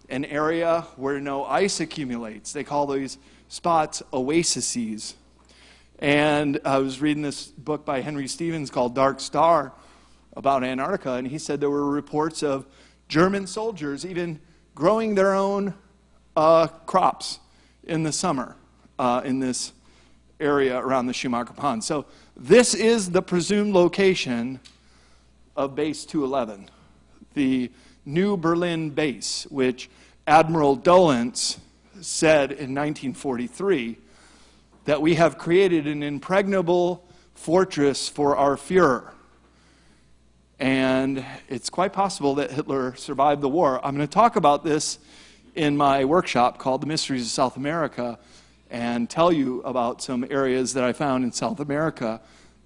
an area where no ice accumulates. They call these spots oases. And I was reading this book by Henry Stevens called Dark Star about Antarctica, and he said there were reports of German soldiers even growing their own crops in the summer in this area around the Schumacher Pond. So this is the presumed location of Base 211, the New Berlin base, which Admiral Dölens said in 1943 that we have created an impregnable fortress for our Führer. And it's quite possible that Hitler survived the war. I'm going to talk about this in my workshop called The Mysteries of South America and tell you about some areas that I found in South America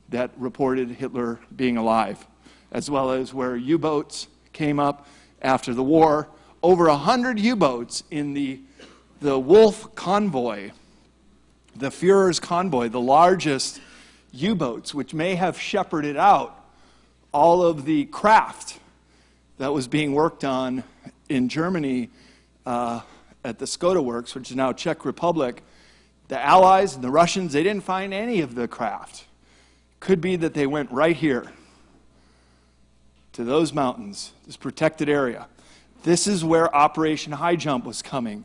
that reported Hitler being alive, as well as where U-boats came up after the war. Over 100 U-boats in the Wolf convoy, the Führer's convoy, the largest U-boats, which may have shepherded out all of the craft that was being worked on in Germany at the Skoda Works, which is now Czech Republic. The Allies and the Russians, they didn't find any of the craft. Could be that they went right here to those mountains, this protected area. This is where Operation High Jump was coming.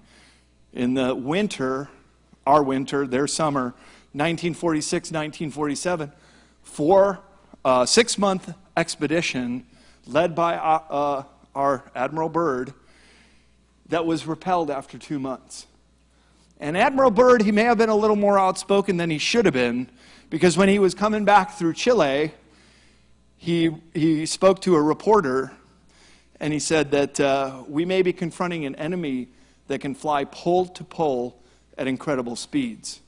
In the winter, our winter, their summer, 1946, 1947, for a 6-month expedition led by our Admiral Byrd that was repelled after 2 months. And Admiral Byrd, he may have been a little more outspoken than he should have been, because when he was coming back through Chile, he spoke to a reporter, and he said that we may be confronting an enemy that can fly pole to pole at incredible speeds.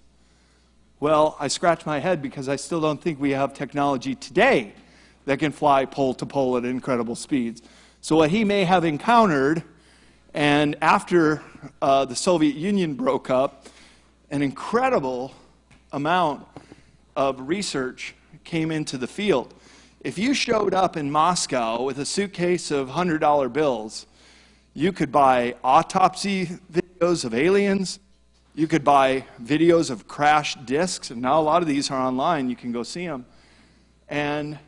Well, I scratch my head because I still don't think we have technology today that can fly pole to pole at incredible speeds. So what he may have encountered, and after the Soviet Union broke up, an incredible amount of research came into the field. If you showed up in Moscow with a suitcase of $100 bills, you could buy autopsy videos of aliens, you could buy videos of crashed discs, and now a lot of these are online, you can go see them, and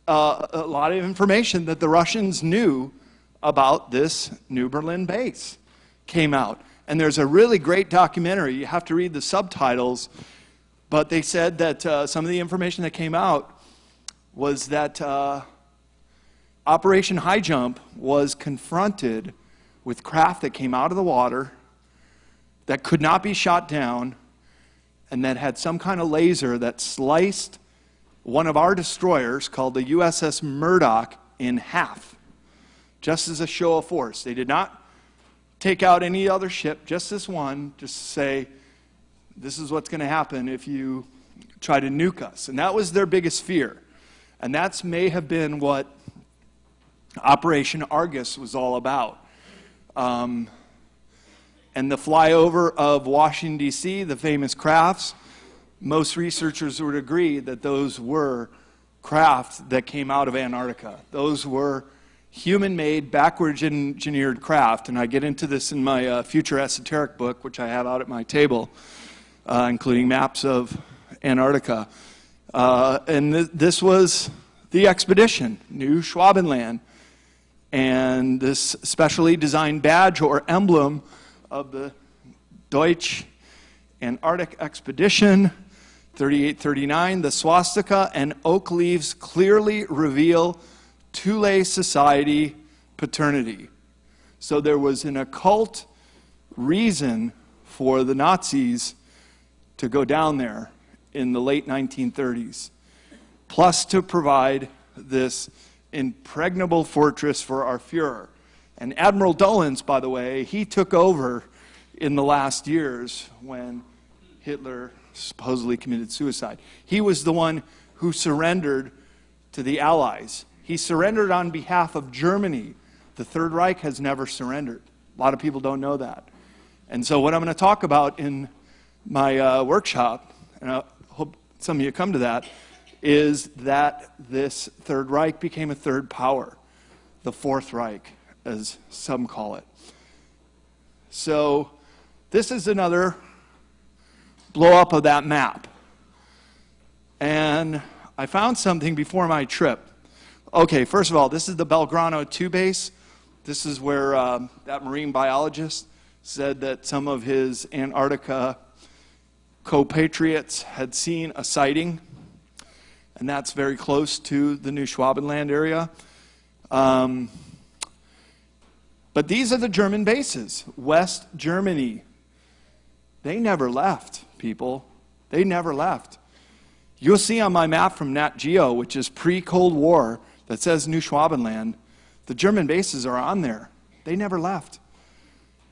a lot of information that the Russians knew about this New Berlin base came out. And there's a really great documentary, you have to read the subtitles, but they said that some of the information that came out was that Operation High Jump was confronted with craft that came out of the water that could not be shot down and that had some kind of laser that sliced one of our destroyers called the USS Murdoch in half, just as a show of force. They did not take out any other ship, just this one, just to say, this is what's going to happen if you try to nuke us. And that was their biggest fear. And that may have been what Operation Argus was all about. And the flyover of Washington, D.C., the famous crafts, most researchers would agree that those were craft that came out of Antarctica. Those were human-made, backwards engineered craft. And I get into this in my future esoteric book, which I have out at my table, including maps of Antarctica. And this was the expedition, New Schwabenland. And this specially designed badge or emblem of the Deutsche Antarctic Expedition, 3839, the swastika and oak leaves clearly reveal Thule Society paternity. So there was an occult reason for the Nazis to go down there in the late 1930s, plus to provide this impregnable fortress for our Fuhrer. And Admiral Dolenz, by the way, he took over in the last years when Hitler supposedly committed suicide. He was the one who surrendered to the Allies. He surrendered on behalf of Germany. The Third Reich has never surrendered. A lot of people don't know that. And so what I'm going to talk about in my workshop, and I hope some of you come to that, is that this Third Reich became a third power, the Fourth Reich, as some call it. So this is another blow-up of that map. And I found something before my trip. Okay, first of all, this is the Belgrano 2 base. This is where that marine biologist said that some of his Antarctica compatriots had seen a sighting, and that's very close to the New Schwabenland area. But these are the German bases, West Germany. They never left, people. They never left. You'll see on my map from Nat Geo, which is pre-Cold War, that says New Schwabenland, the German bases are on there. They never left.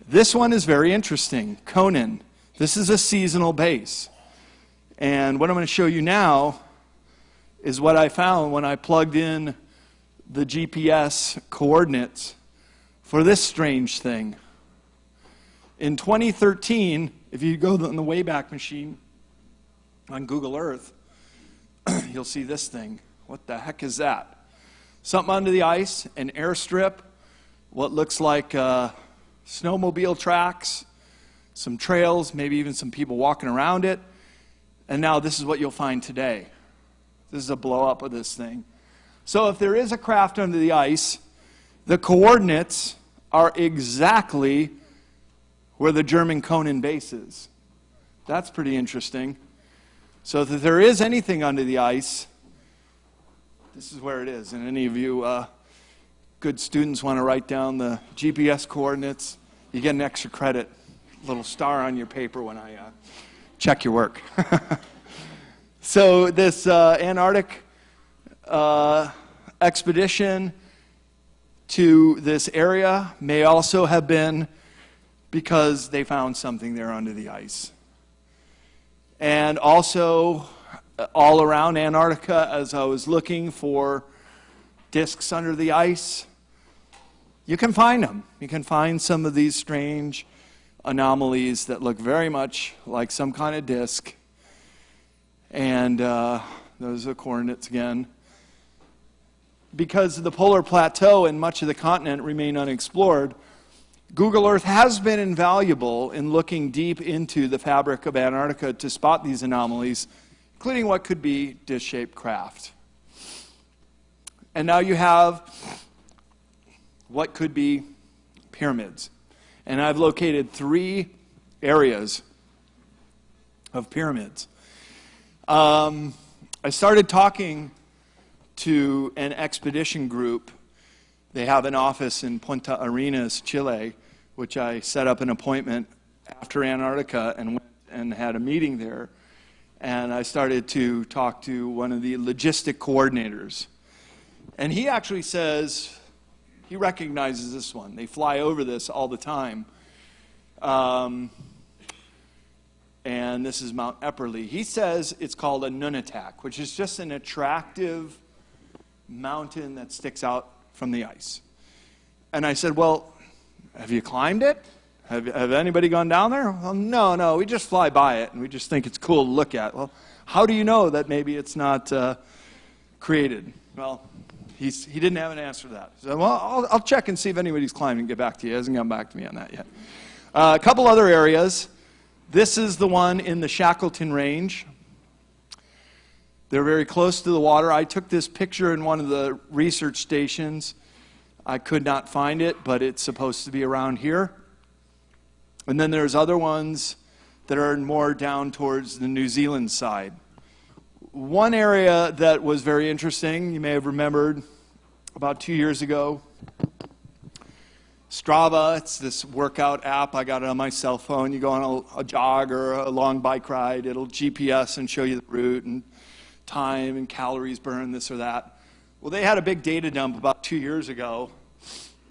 This one is very interesting, Conan. This is a seasonal base. And what I'm going to show you now is what I found when I plugged in the GPS coordinates for this strange thing. In 2013, if you go on the Wayback Machine on Google Earth, you'll see this thing. What the heck is that? Something under the ice, an airstrip, what looks like snowmobile tracks, some trails, maybe even some people walking around it. And now this is what you'll find today. This is a blow-up of this thing. So if there is a craft under the ice, the coordinates are exactly where the German Conan base is. That's pretty interesting. So if there is anything under the ice, this is where it is. And any of you good students want to write down the GPS coordinates, you get an extra credit, little star on your paper when I check your work. So this Antarctic expedition to this area may also have been because they found something there under the ice. And also, all around Antarctica, as I was looking for disks under the ice, you can find them. You can find some of these strange anomalies that look very much like some kind of disk. And those are coordinates again. Because the polar plateau and much of the continent remain unexplored, Google Earth has been invaluable in looking deep into the fabric of Antarctica to spot these anomalies, including what could be dish-shaped craft. And now you have what could be pyramids. And I've located 3 areas of pyramids. I started talking to an expedition group. They have an office in Punta Arenas, Chile, which I set up an appointment after Antarctica and went and had a meeting there. And I started to talk to one of the logistic coordinators. And he actually says he recognizes this one. They fly over this all the time. And this is Mount Epperle. He says it's called a Nunatak, which is just an attractive mountain that sticks out from the ice. And I said, well, have you climbed it? Have anybody gone down there? Well, no, we just fly by it, and we just think it's cool to look at. Well, how do you know that maybe it's not created? Well, he didn't have an answer to that. He said, well, I'll check and see if anybody's climbed and get back to you. He hasn't gotten back to me on that yet. A couple other areas. This is the one in the Shackleton Range. They're very close to the water. I took this picture in one of the research stations. I could not find it, but it's supposed to be around here. And then there's other ones that are more down towards the New Zealand side. One area that was very interesting, you may have remembered about 2 years ago, Strava, it's this workout app. I got it on my cell phone. You go on a jog or a long bike ride. It'll GPS and show you the route and time and calories burned, this or that. Well, they had a big data dump about 2 years ago.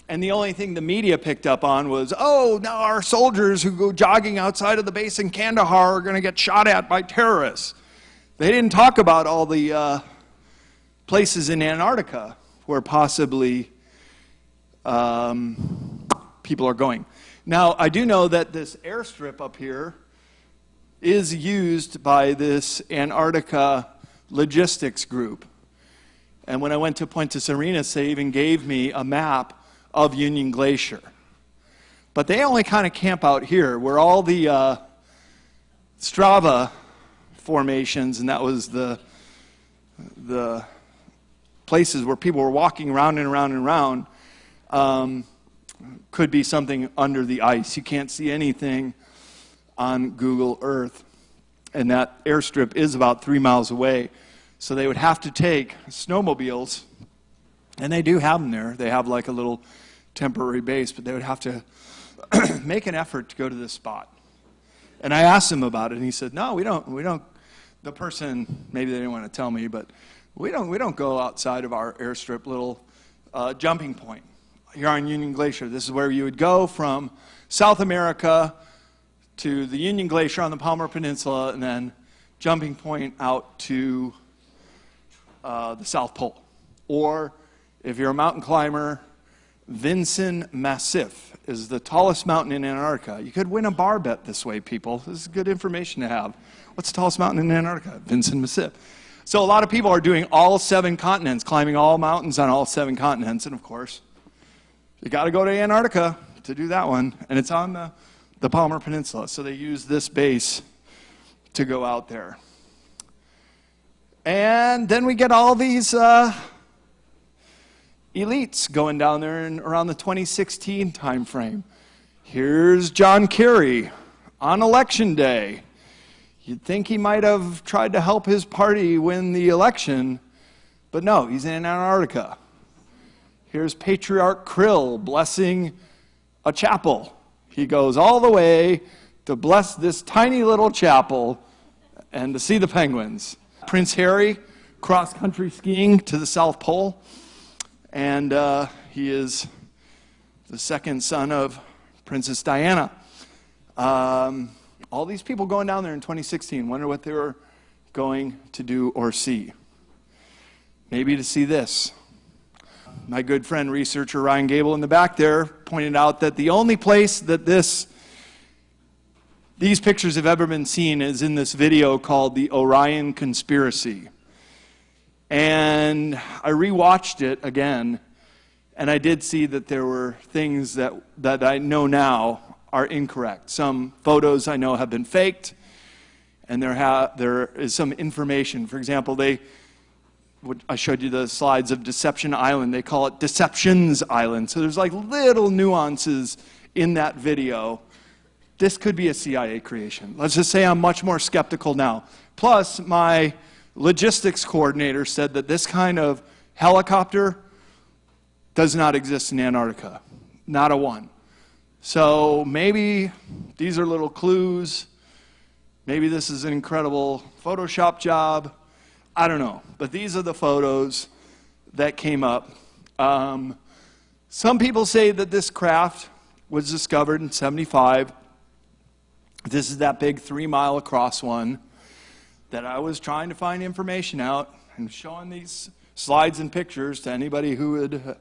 And the only thing the media picked up on was, oh, now our soldiers who go jogging outside of the base in Kandahar are going to get shot at by terrorists. They didn't talk about all the places in Antarctica where possibly people are going. Now, I do know that this airstrip up here is used by this Antarctica logistics group. And when I went to Punta Arenas, they even gave me a map of Union Glacier. But they only kind of camp out here where all the Strava formations, and that was the places where people were walking around and around and around, could be something under the ice. You can't see anything on Google Earth. And that airstrip is about 3 miles away. So they would have to take snowmobiles, and they do have them there. They have like a little temporary base, but they would have to make an effort to go to this spot. And I asked him about it, and he said, no, we don't. The person, maybe they didn't want to tell me, but we don't go outside of our airstrip little jumping point. Here on Union Glacier, this is where you would go from South America to the Union Glacier on the Palmer Peninsula, and then jumping point out to the South Pole. Or if you're a mountain climber, Vinson Massif is the tallest mountain in Antarctica. You could win a bar bet this way, people. This is good information to have. What's the tallest mountain in Antarctica? Vinson Massif. So a lot of people are doing all 7 continents, climbing all mountains on all 7 continents. And of course, you got to go to Antarctica to do that one. And it's on the Palmer Peninsula. So they use this base to go out there. And then we get all these elites going down there in around the 2016 time frame. Here's John Kerry on election day. You'd think he might have tried to help his party win the election, but no, he's in Antarctica. Here's Patriarch Krill blessing a chapel. He goes all the way to bless this tiny little chapel and to see the penguins. Prince Harry, cross-country skiing to the South Pole, and he is the second son of Princess Diana. All these people going down there in 2016, wonder what they were going to do or see. Maybe to see this. My good friend, researcher Ryan Gable in the back there, pointed out that the only place that these pictures have ever been seen is in this video called The Orion Conspiracy. And I rewatched it again, and I did see that there were things that I know now are incorrect. Some photos I know have been faked, and there is some information. For example, I showed you the slides of Deception Island. They call it Deceptions Island. So there's like little nuances in that video. This could be a CIA creation. Let's just say I'm much more skeptical now. Plus, my logistics coordinator said that this kind of helicopter does not exist in Antarctica. Not a one. So maybe these are little clues. Maybe this is an incredible Photoshop job. I don't know. But these are the photos that came up. Some people say that this craft was discovered in 1975. This is that big 3-mile across one that I was trying to find information out and showing these slides and pictures to anybody who would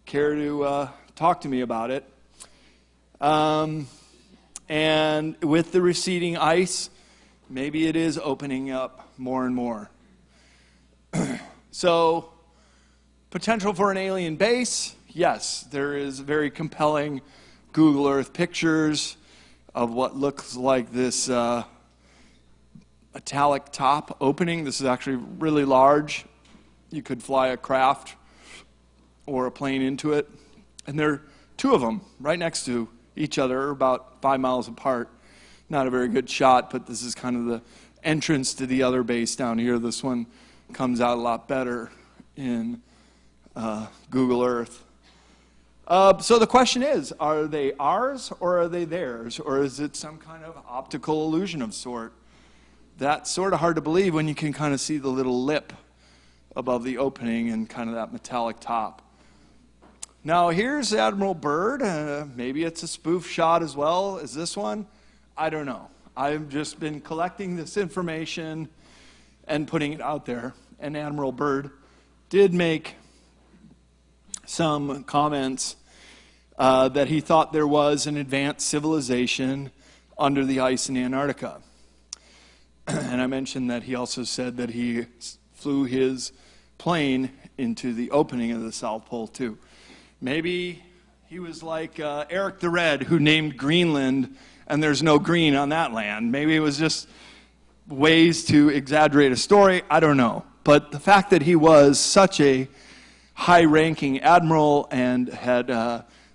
care to talk to me about it. And with the receding ice, maybe it is opening up more and more. So, potential for an alien base, yes, there is very compelling Google Earth pictures of what looks like this metallic top opening. This is actually really large. You could fly a craft or a plane into it. And there are two of them right next to each other, about 5 miles apart. Not a very good shot, but this is kind of the entrance to the other base down here. This one comes out a lot better in Google Earth. So the question is, are they ours or are they theirs? Or is it some kind of optical illusion of sort? That's sort of hard to believe when you can kind of see the little lip above the opening and kind of that metallic top. Now here's Admiral Byrd. Maybe it's a spoof shot as well as this one. I don't know. I've just been collecting this information and putting it out there. And Admiral Byrd did make some comments that he thought there was an advanced civilization under the ice in Antarctica. And I mentioned that he also said that he flew his plane into the opening of the South Pole too. Maybe he was like Eric the Red, who named Greenland, and there's no green on that land. Maybe it was just ways to exaggerate a story. I don't know. But the fact that he was such a high-ranking admiral and had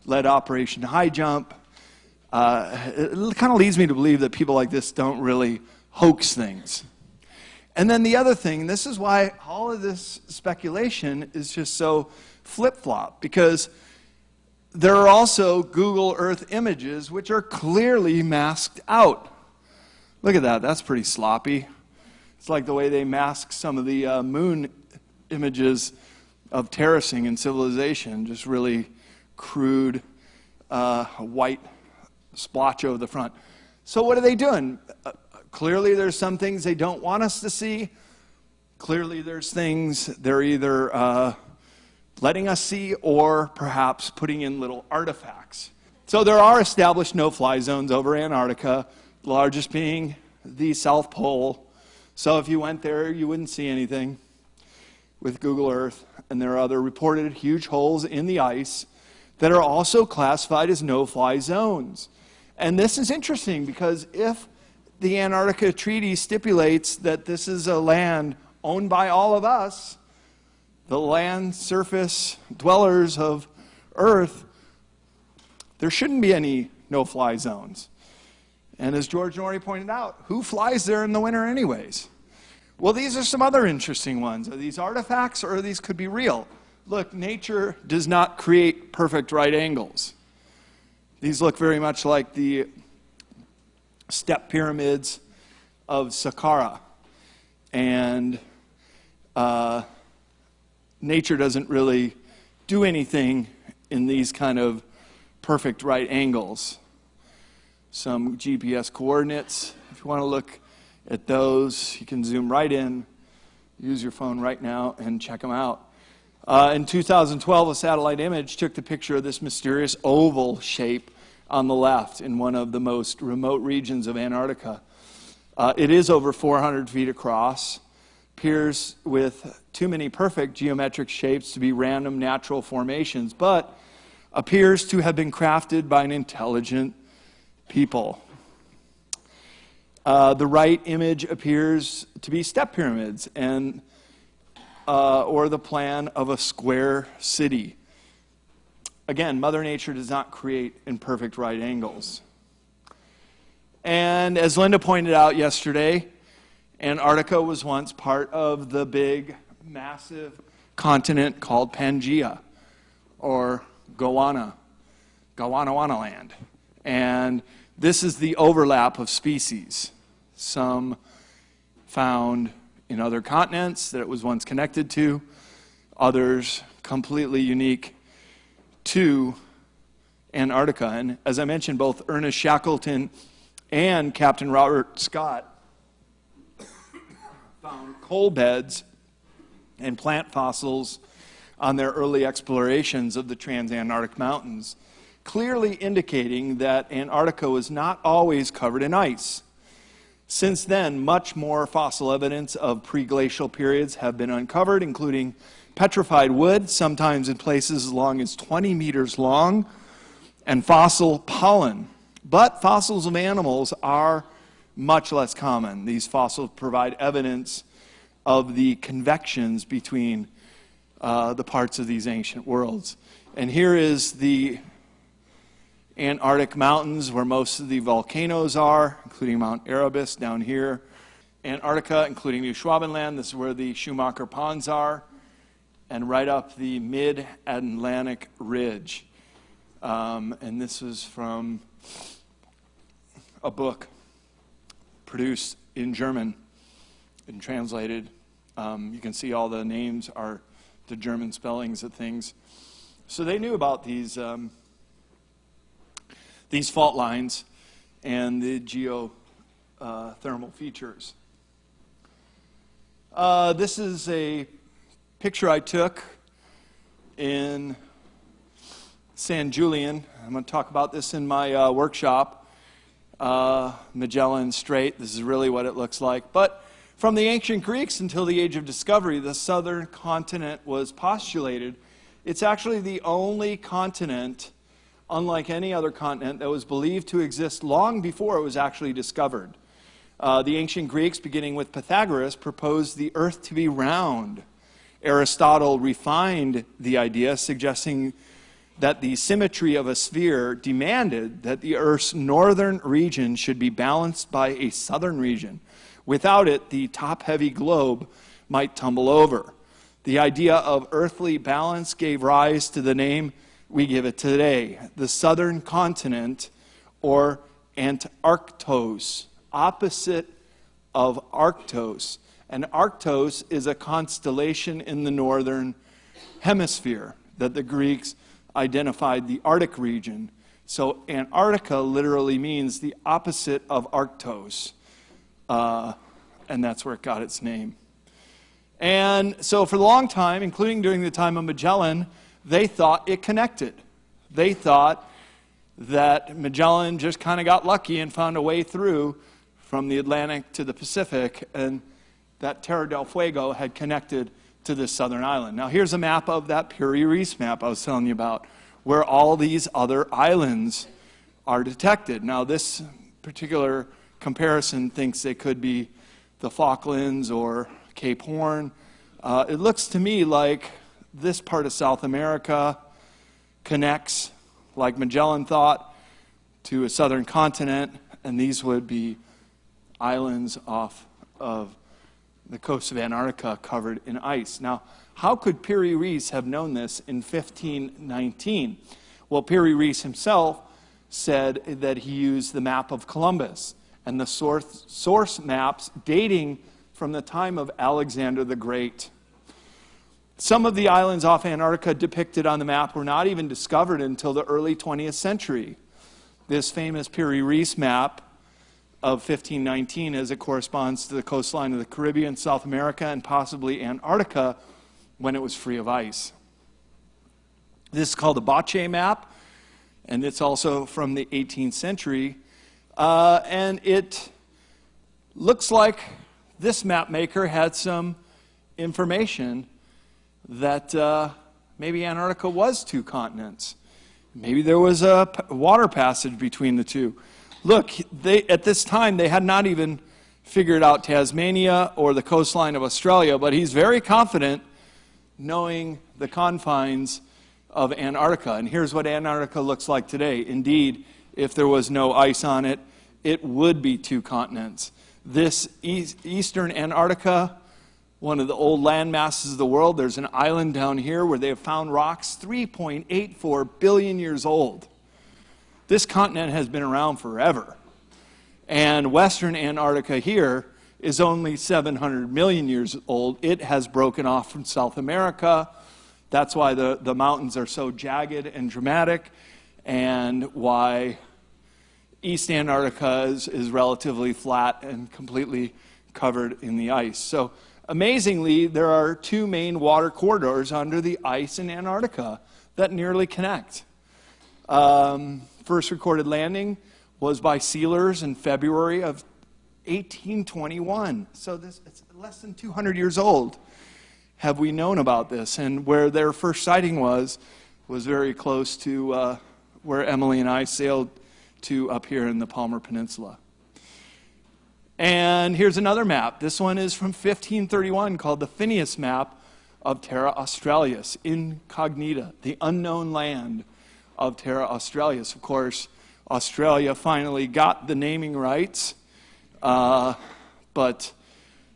led Operation High Jump, it kind of leads me to believe that people like this don't really hoax things. And then the other thing, this is why all of this speculation is just so flip-flop, because there are also Google Earth images which are clearly masked out. Look at that, that's pretty sloppy. It's like the way they mask some of the moon images of terracing and civilization, just really crude white splotch over the front. So what are they doing? Clearly there's some things they don't want us to see. Clearly there's things they're either letting us see or perhaps putting in little artifacts. So there are established no-fly zones over Antarctica, the largest being the South Pole. So if you went there, you wouldn't see anything with Google Earth. And there are other reported huge holes in the ice that are also classified as no-fly zones. And this is interesting because if the Antarctica Treaty stipulates that this is a land owned by all of us, the land surface dwellers of Earth, there shouldn't be any no-fly zones. And as George Norrie pointed out, who flies there in the winter anyways? Well, these are some other interesting ones. Are these artifacts, or these could be real? Look, nature does not create perfect right angles. These look very much like the step pyramids of Saqqara. And nature doesn't really do anything in these kind of perfect right angles. Some GPS coordinates, if you want to look at those, you can zoom right in, use your phone right now, and check them out. In 2012, a satellite image took the picture of this mysterious oval shape on the left in one of the most remote regions of Antarctica. It is over 400 feet across, appears with too many perfect geometric shapes to be random natural formations, but appears to have been crafted by an intelligent people. The right image appears to be step pyramids and or the plan of a square city. Again, Mother Nature does not create in perfect right angles. And as Linda pointed out yesterday, Antarctica was once part of the big, massive continent called Pangaea, or Gondwana land. And this is the overlap of species. Some found in other continents that it was once connected to, others completely unique to Antarctica. And as I mentioned, both Ernest Shackleton and Captain Robert Scott found coal beds and plant fossils on their early explorations of the transantarctic mountains, clearly indicating that Antarctica was not always covered in ice. Since then, much more fossil evidence of pre-glacial periods have been uncovered, including petrified wood, sometimes in places as long as 20 meters long, and fossil pollen. But fossils of animals are much less common. These fossils provide evidence of the convections between the parts of these ancient worlds. And here is the Antarctic mountains where most of the volcanoes are, including Mount Erebus down here. Antarctica, including New Schwabenland, this is where the Schumacher Ponds are, and right up the mid-Atlantic ridge. And this is from a book produced in German and translated. You can see all the names are the German spellings of things. So they knew about these fault lines and the geothermal features. This is a picture I took in San Julian. I'm going to talk about this in my workshop. Magellan Strait, this is really what it looks like. But from the ancient Greeks until the Age of Discovery, the southern continent was postulated. It's actually the only continent, unlike any other continent, that was believed to exist long before it was actually discovered. The ancient Greeks, beginning with Pythagoras, proposed the earth to be round. Aristotle refined the idea, suggesting that the symmetry of a sphere demanded that the Earth's northern region should be balanced by a southern region. Without it, the top-heavy globe might tumble over. The idea of earthly balance gave rise to the name we give it today, the southern continent, or Antarctos, opposite of Arctos. And Arctos is a constellation in the northern hemisphere that the Greeks identified the Arctic region. So Antarctica literally means the opposite of Arctos, and that's where it got its name. And so for a long time, including during the time of Magellan, they thought it connected. They thought that Magellan just kind of got lucky and found a way through from the Atlantic to the Pacific, and that Terra del Fuego had connected to this southern island. Now here's a map of that Piri Reis map I was telling you about, where all these other islands are detected. Now this particular comparison thinks they could be the Falklands or Cape Horn. It looks to me like this part of South America connects, like Magellan thought, to a southern continent, and these would be islands off of the coast of Antarctica covered in ice. Now, how could Piri Reis have known this in 1519? Well, Piri Reis himself said that he used the map of Columbus and the source maps dating from the time of Alexander the Great. Some of the islands off Antarctica depicted on the map were not even discovered until the early 20th century. This famous Piri Reis map of 1519, as it corresponds to the coastline of the Caribbean, South America, and possibly Antarctica when it was free of ice. This is called the Bache map, and it's also from the 18th century. And it looks like this map maker had some information that maybe Antarctica was two continents. Maybe there was a water passage between the two. Look, at this time, they had not even figured out Tasmania or the coastline of Australia, but he's very confident knowing the confines of Antarctica. And here's what Antarctica looks like today. Indeed, if there was no ice on it, it would be two continents. This eastern Antarctica, one of the old land masses of the world, there's an island down here where they have found rocks 3.84 billion years old. This continent has been around forever. And western Antarctica here is only 700 million years old. It has broken off from South America. That's why the mountains are so jagged and dramatic, and why East Antarctica is relatively flat and completely covered in the ice. So amazingly, there are two main water corridors under the ice in Antarctica that nearly connect. First recorded landing was by sealers in February of 1821. So it's less than 200 years old. Have we known about this? And where their first sighting was very close to where Emily and I sailed to up here in the Palmer Peninsula. And here's another map. This one is from 1531 called the Phineas map of Terra Australis, incognita, the unknown land of Terra Australis. Of course, Australia finally got the naming rights, but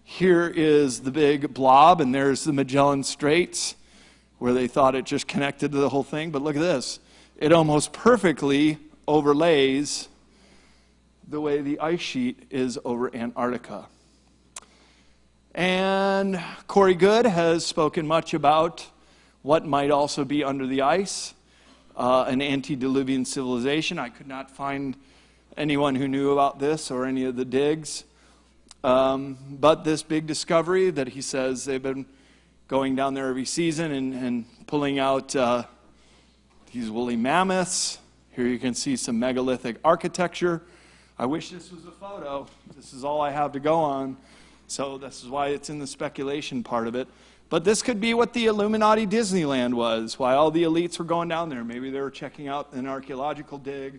here is the big blob, and there's the Magellan Straits, where they thought it just connected to the whole thing. But look at this. It almost perfectly overlays the way the ice sheet is over Antarctica. And Corey Goode has spoken much about what might also be under the ice, an antediluvian civilization. I could not find anyone who knew about this or any of the digs. But this big discovery that he says they've been going down there every season and pulling out these woolly mammoths. Here you can see some megalithic architecture. I wish this was a photo. This is all I have to go on. So this is why it's in the speculation part of it. But this could be what the Illuminati Disneyland was, why all the elites were going down there. Maybe they were checking out an archaeological dig.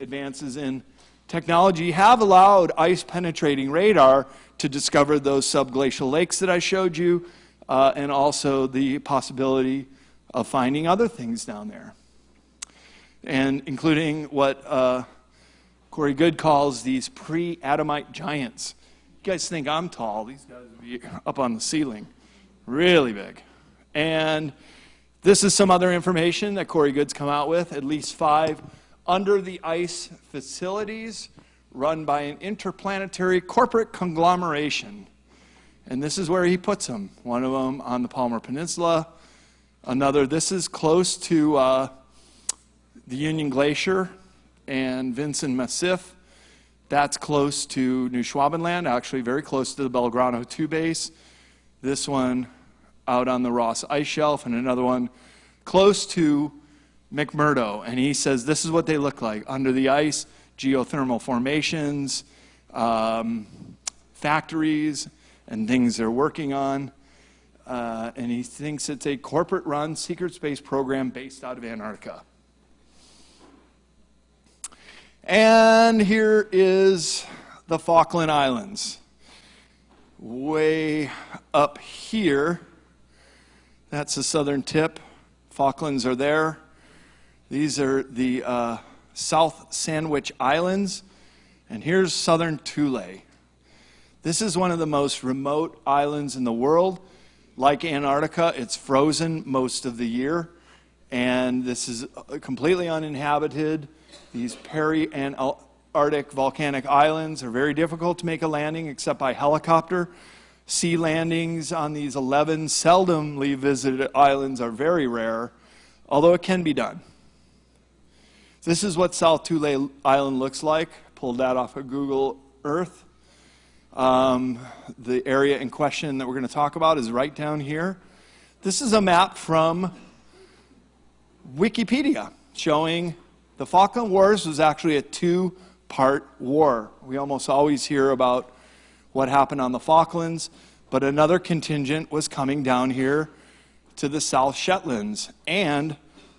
Advances in technology have allowed ice-penetrating radar to discover those subglacial lakes that I showed you, and also the possibility of finding other things down there, and including what Corey Goode calls these pre-Adamite giants. You guys think I'm tall. These guys would be up on the ceiling. Really big. And this is some other information that Corey Goode's come out with. At least 5 under-the-ice facilities run by an interplanetary corporate conglomeration. And this is where he puts them. One of them on the Palmer Peninsula. Another, this is close to the Union Glacier and Vinson Massif. That's close to New Schwabenland, actually very close to the Belgrano 2 base. This one out on the Ross Ice Shelf, and another one close to McMurdo. And he says this is what they look like. Under the ice, geothermal formations, factories, and things they're working on. And he thinks it's a corporate-run secret space program based out of Antarctica. And here is the Falkland Islands. Way up here, that's the southern tip. Falklands are there. These are the South Sandwich Islands, and here's southern Thule. This is one of the most remote islands in the world. Like Antarctica, it's frozen most of the year, and this is completely uninhabited. These peri-Antarctic volcanic islands are very difficult to make a landing except by helicopter. Sea landings on these 11 seldomly visited islands are very rare, although it can be done. This is what South Thule Island looks like. Pulled that off of Google Earth. The area in question that we're going to talk about is right down here. This is a map from Wikipedia showing the Falkland Wars was actually a two-part war. We almost always hear about what happened on the Falklands, but another contingent was coming down here to the South Shetlands and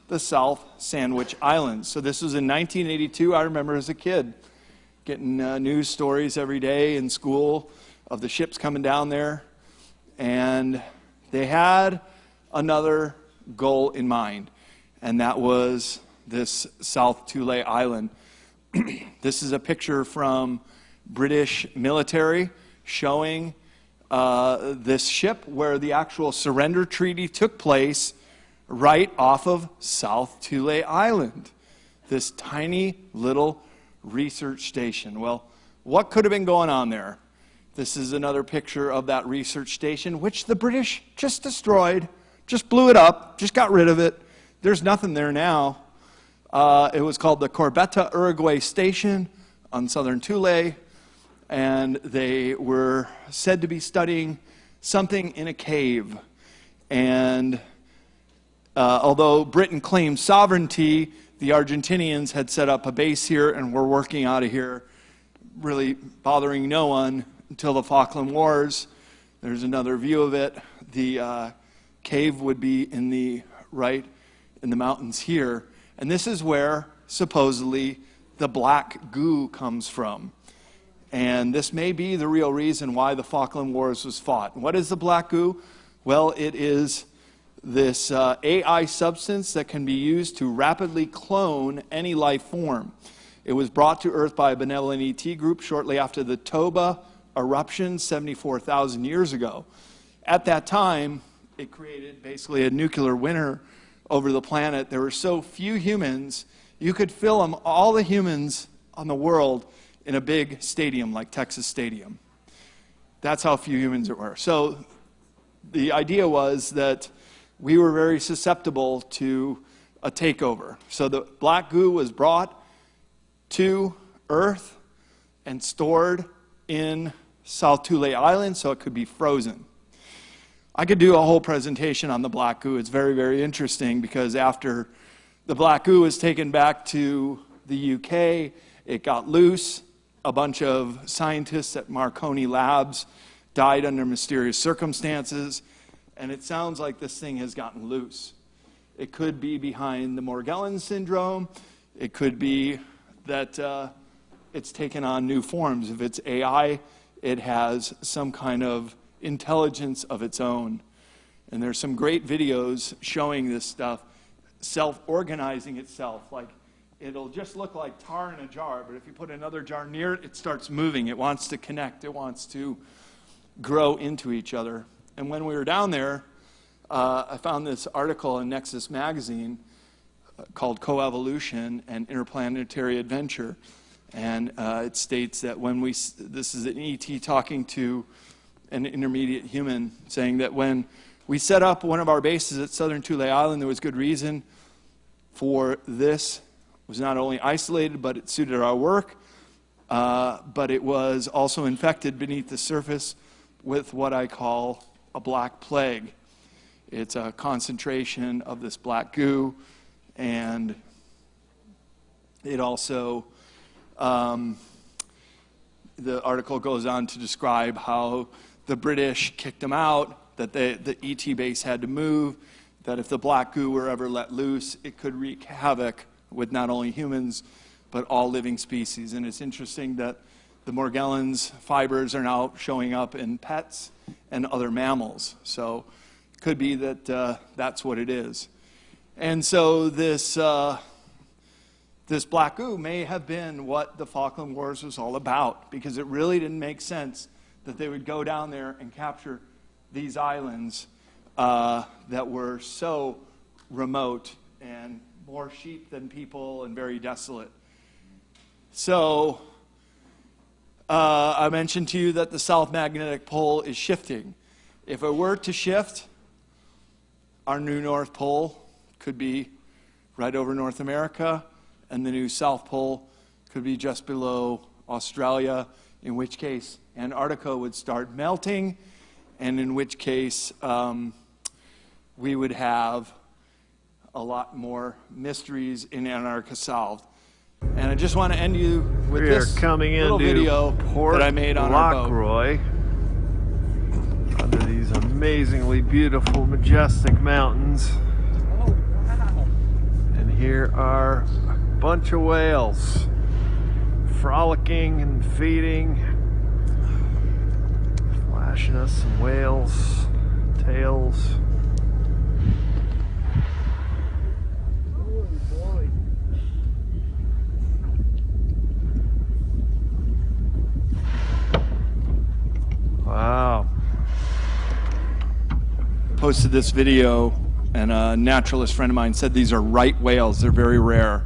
the South Sandwich Islands. So this was in 1982. I remember as a kid getting news stories every day in school of the ships coming down there. And they had another goal in mind, and that was this South Thule Island. This is a picture from British military showing this ship where the actual surrender treaty took place right off of South Thule Island. This tiny little research station. Well, what could have been going on there? This is another picture of that research station, which the British just destroyed, just blew it up, just got rid of it. There's nothing there now. It was called the Corbetta Uruguay Station on southern Thule, and they were said to be studying something in a cave. And although Britain claimed sovereignty, the Argentinians had set up a base here and were working out of here, really bothering no one until the Falkland Wars. There's another view of it. The cave would be in the mountains here. And this is where, supposedly, the black goo comes from. And this may be the real reason why the Falkland Wars was fought. What is the black goo? Well, it is this AI substance that can be used to rapidly clone any life form. It was brought to Earth by a benevolent ET group shortly after the Toba eruption 74,000 years ago. At that time, it created basically a nuclear winter over the planet. There were so few humans, you could fill them, all the humans on the world, in a big stadium like Texas Stadium. That's how few humans there were. So the idea was that we were very susceptible to a takeover. So the black goo was brought to Earth and stored in South Thule Island so it could be frozen. I could do a whole presentation on the black goo. It's very, very interesting because after the black goo was taken back to the UK, it got loose. A bunch of scientists at Marconi Labs died under mysterious circumstances, and it sounds like this thing has gotten loose. It could be behind the Morgellons syndrome. It could be that it's taken on new forms. If it's AI, it has some kind of intelligence of its own. And there's some great videos showing this stuff self-organizing itself. Like, it'll just look like tar in a jar, but if you put another jar near it, it starts moving. It wants to connect. It wants to grow into each other. And when we were down there, I found this article in Nexus magazine called Coevolution and Interplanetary Adventure. And it states that this is an ET talking to an intermediate human, saying that when we set up one of our bases at southern Thule Island, there was good reason for this. It was not only isolated, but it suited our work, but it was also infected beneath the surface with what I call a black plague. It's a concentration of this black goo, and it also, the article goes on to describe how the British kicked them out, that the ET base had to move, that if the black goo were ever let loose, it could wreak havoc with not only humans, but all living species. And it's interesting that the Morgellons fibers are now showing up in pets and other mammals. So it could be that that's what it is. And so this this black goo may have been what the Falkland Wars was all about, because it really didn't make sense that they would go down there and capture these islands that were so remote and more sheep than people and very desolate. So I mentioned to you that the South Magnetic Pole is shifting. If it were to shift, our new North Pole could be right over North America, and the new South Pole could be just below Australia, in which case Antarctica would start melting, and in which case we would have a lot more mysteries in Antarctica solved. And I just want to end you with this little video that I made on our boat. Under these amazingly beautiful, majestic mountains. Oh, wow. And here are a bunch of whales frolicking and feeding, flashing us some whales' tails. Wow. Posted this video, and a naturalist friend of mine said these are right whales. They're very rare.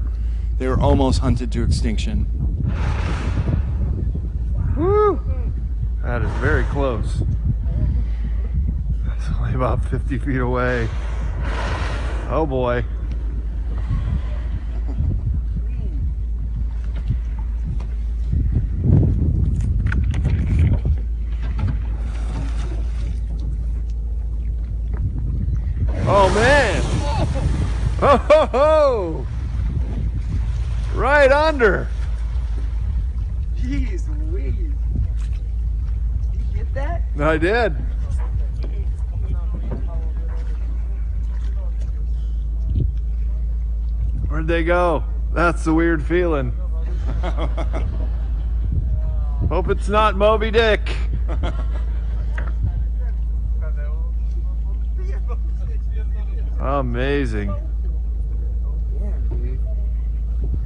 They were almost hunted to extinction. Woo! That is very close. It's only about 50 feet away. Oh boy. Oh man! Ho ho ho! Right under! Jeez Louise. Did you get that? I did. Where'd they go? That's the weird feeling. Hope it's not Moby Dick. Amazing.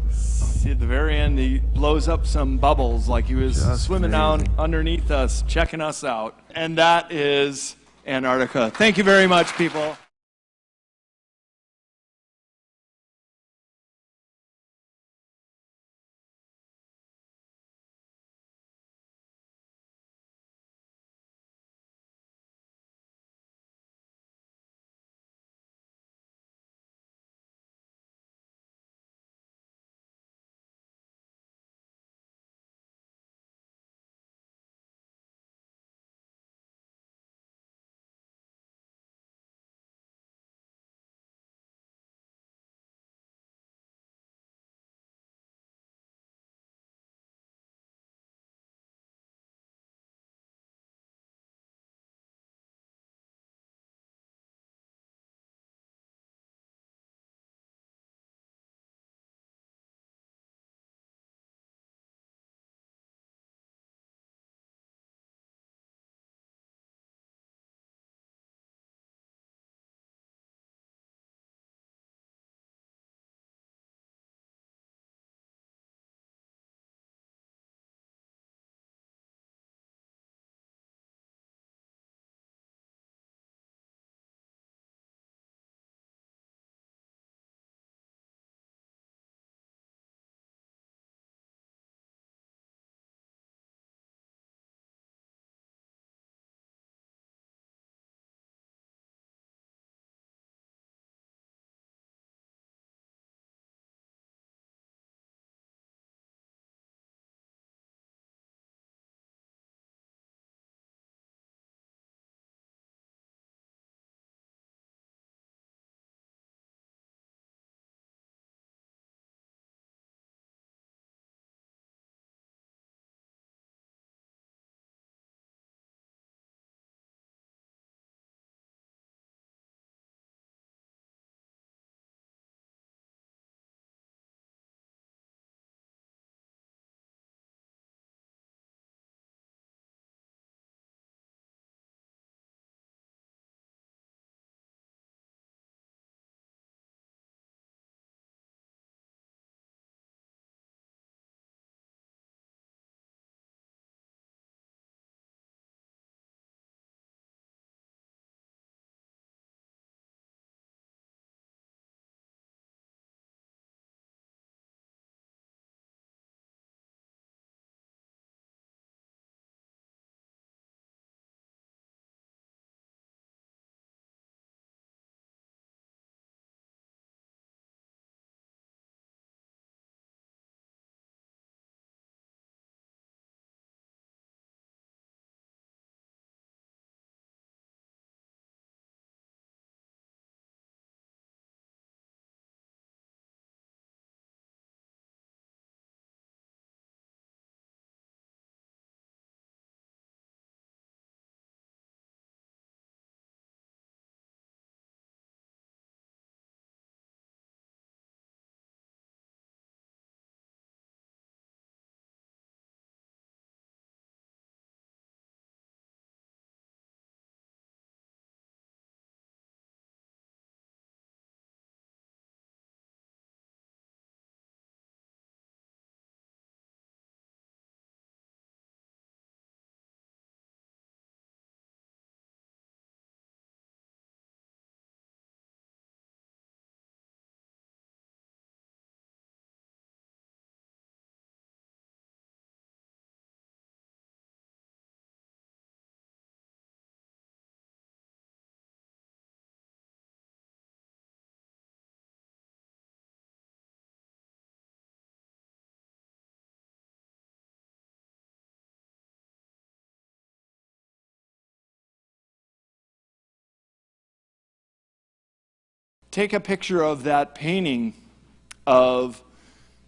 See, at the very end, he blows up some bubbles like he was Just swimming amazing. down underneath us, checking us out. And that is Antarctica. Thank you very much, people. take a picture of that painting of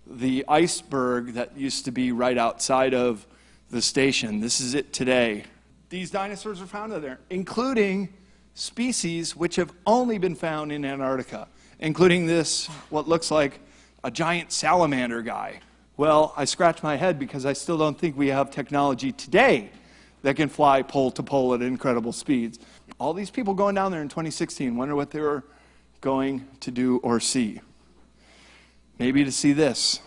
the iceberg that used to be right outside of the station. This is it today. These dinosaurs are found in there, including species which have only been found in Antarctica, including this, what looks like a giant salamander guy. Well, I scratch my head because I still don't think we have technology today that can fly pole to pole at incredible speeds. All these people going down there in 2016, wonder what they were going to do or see. Maybe to see this.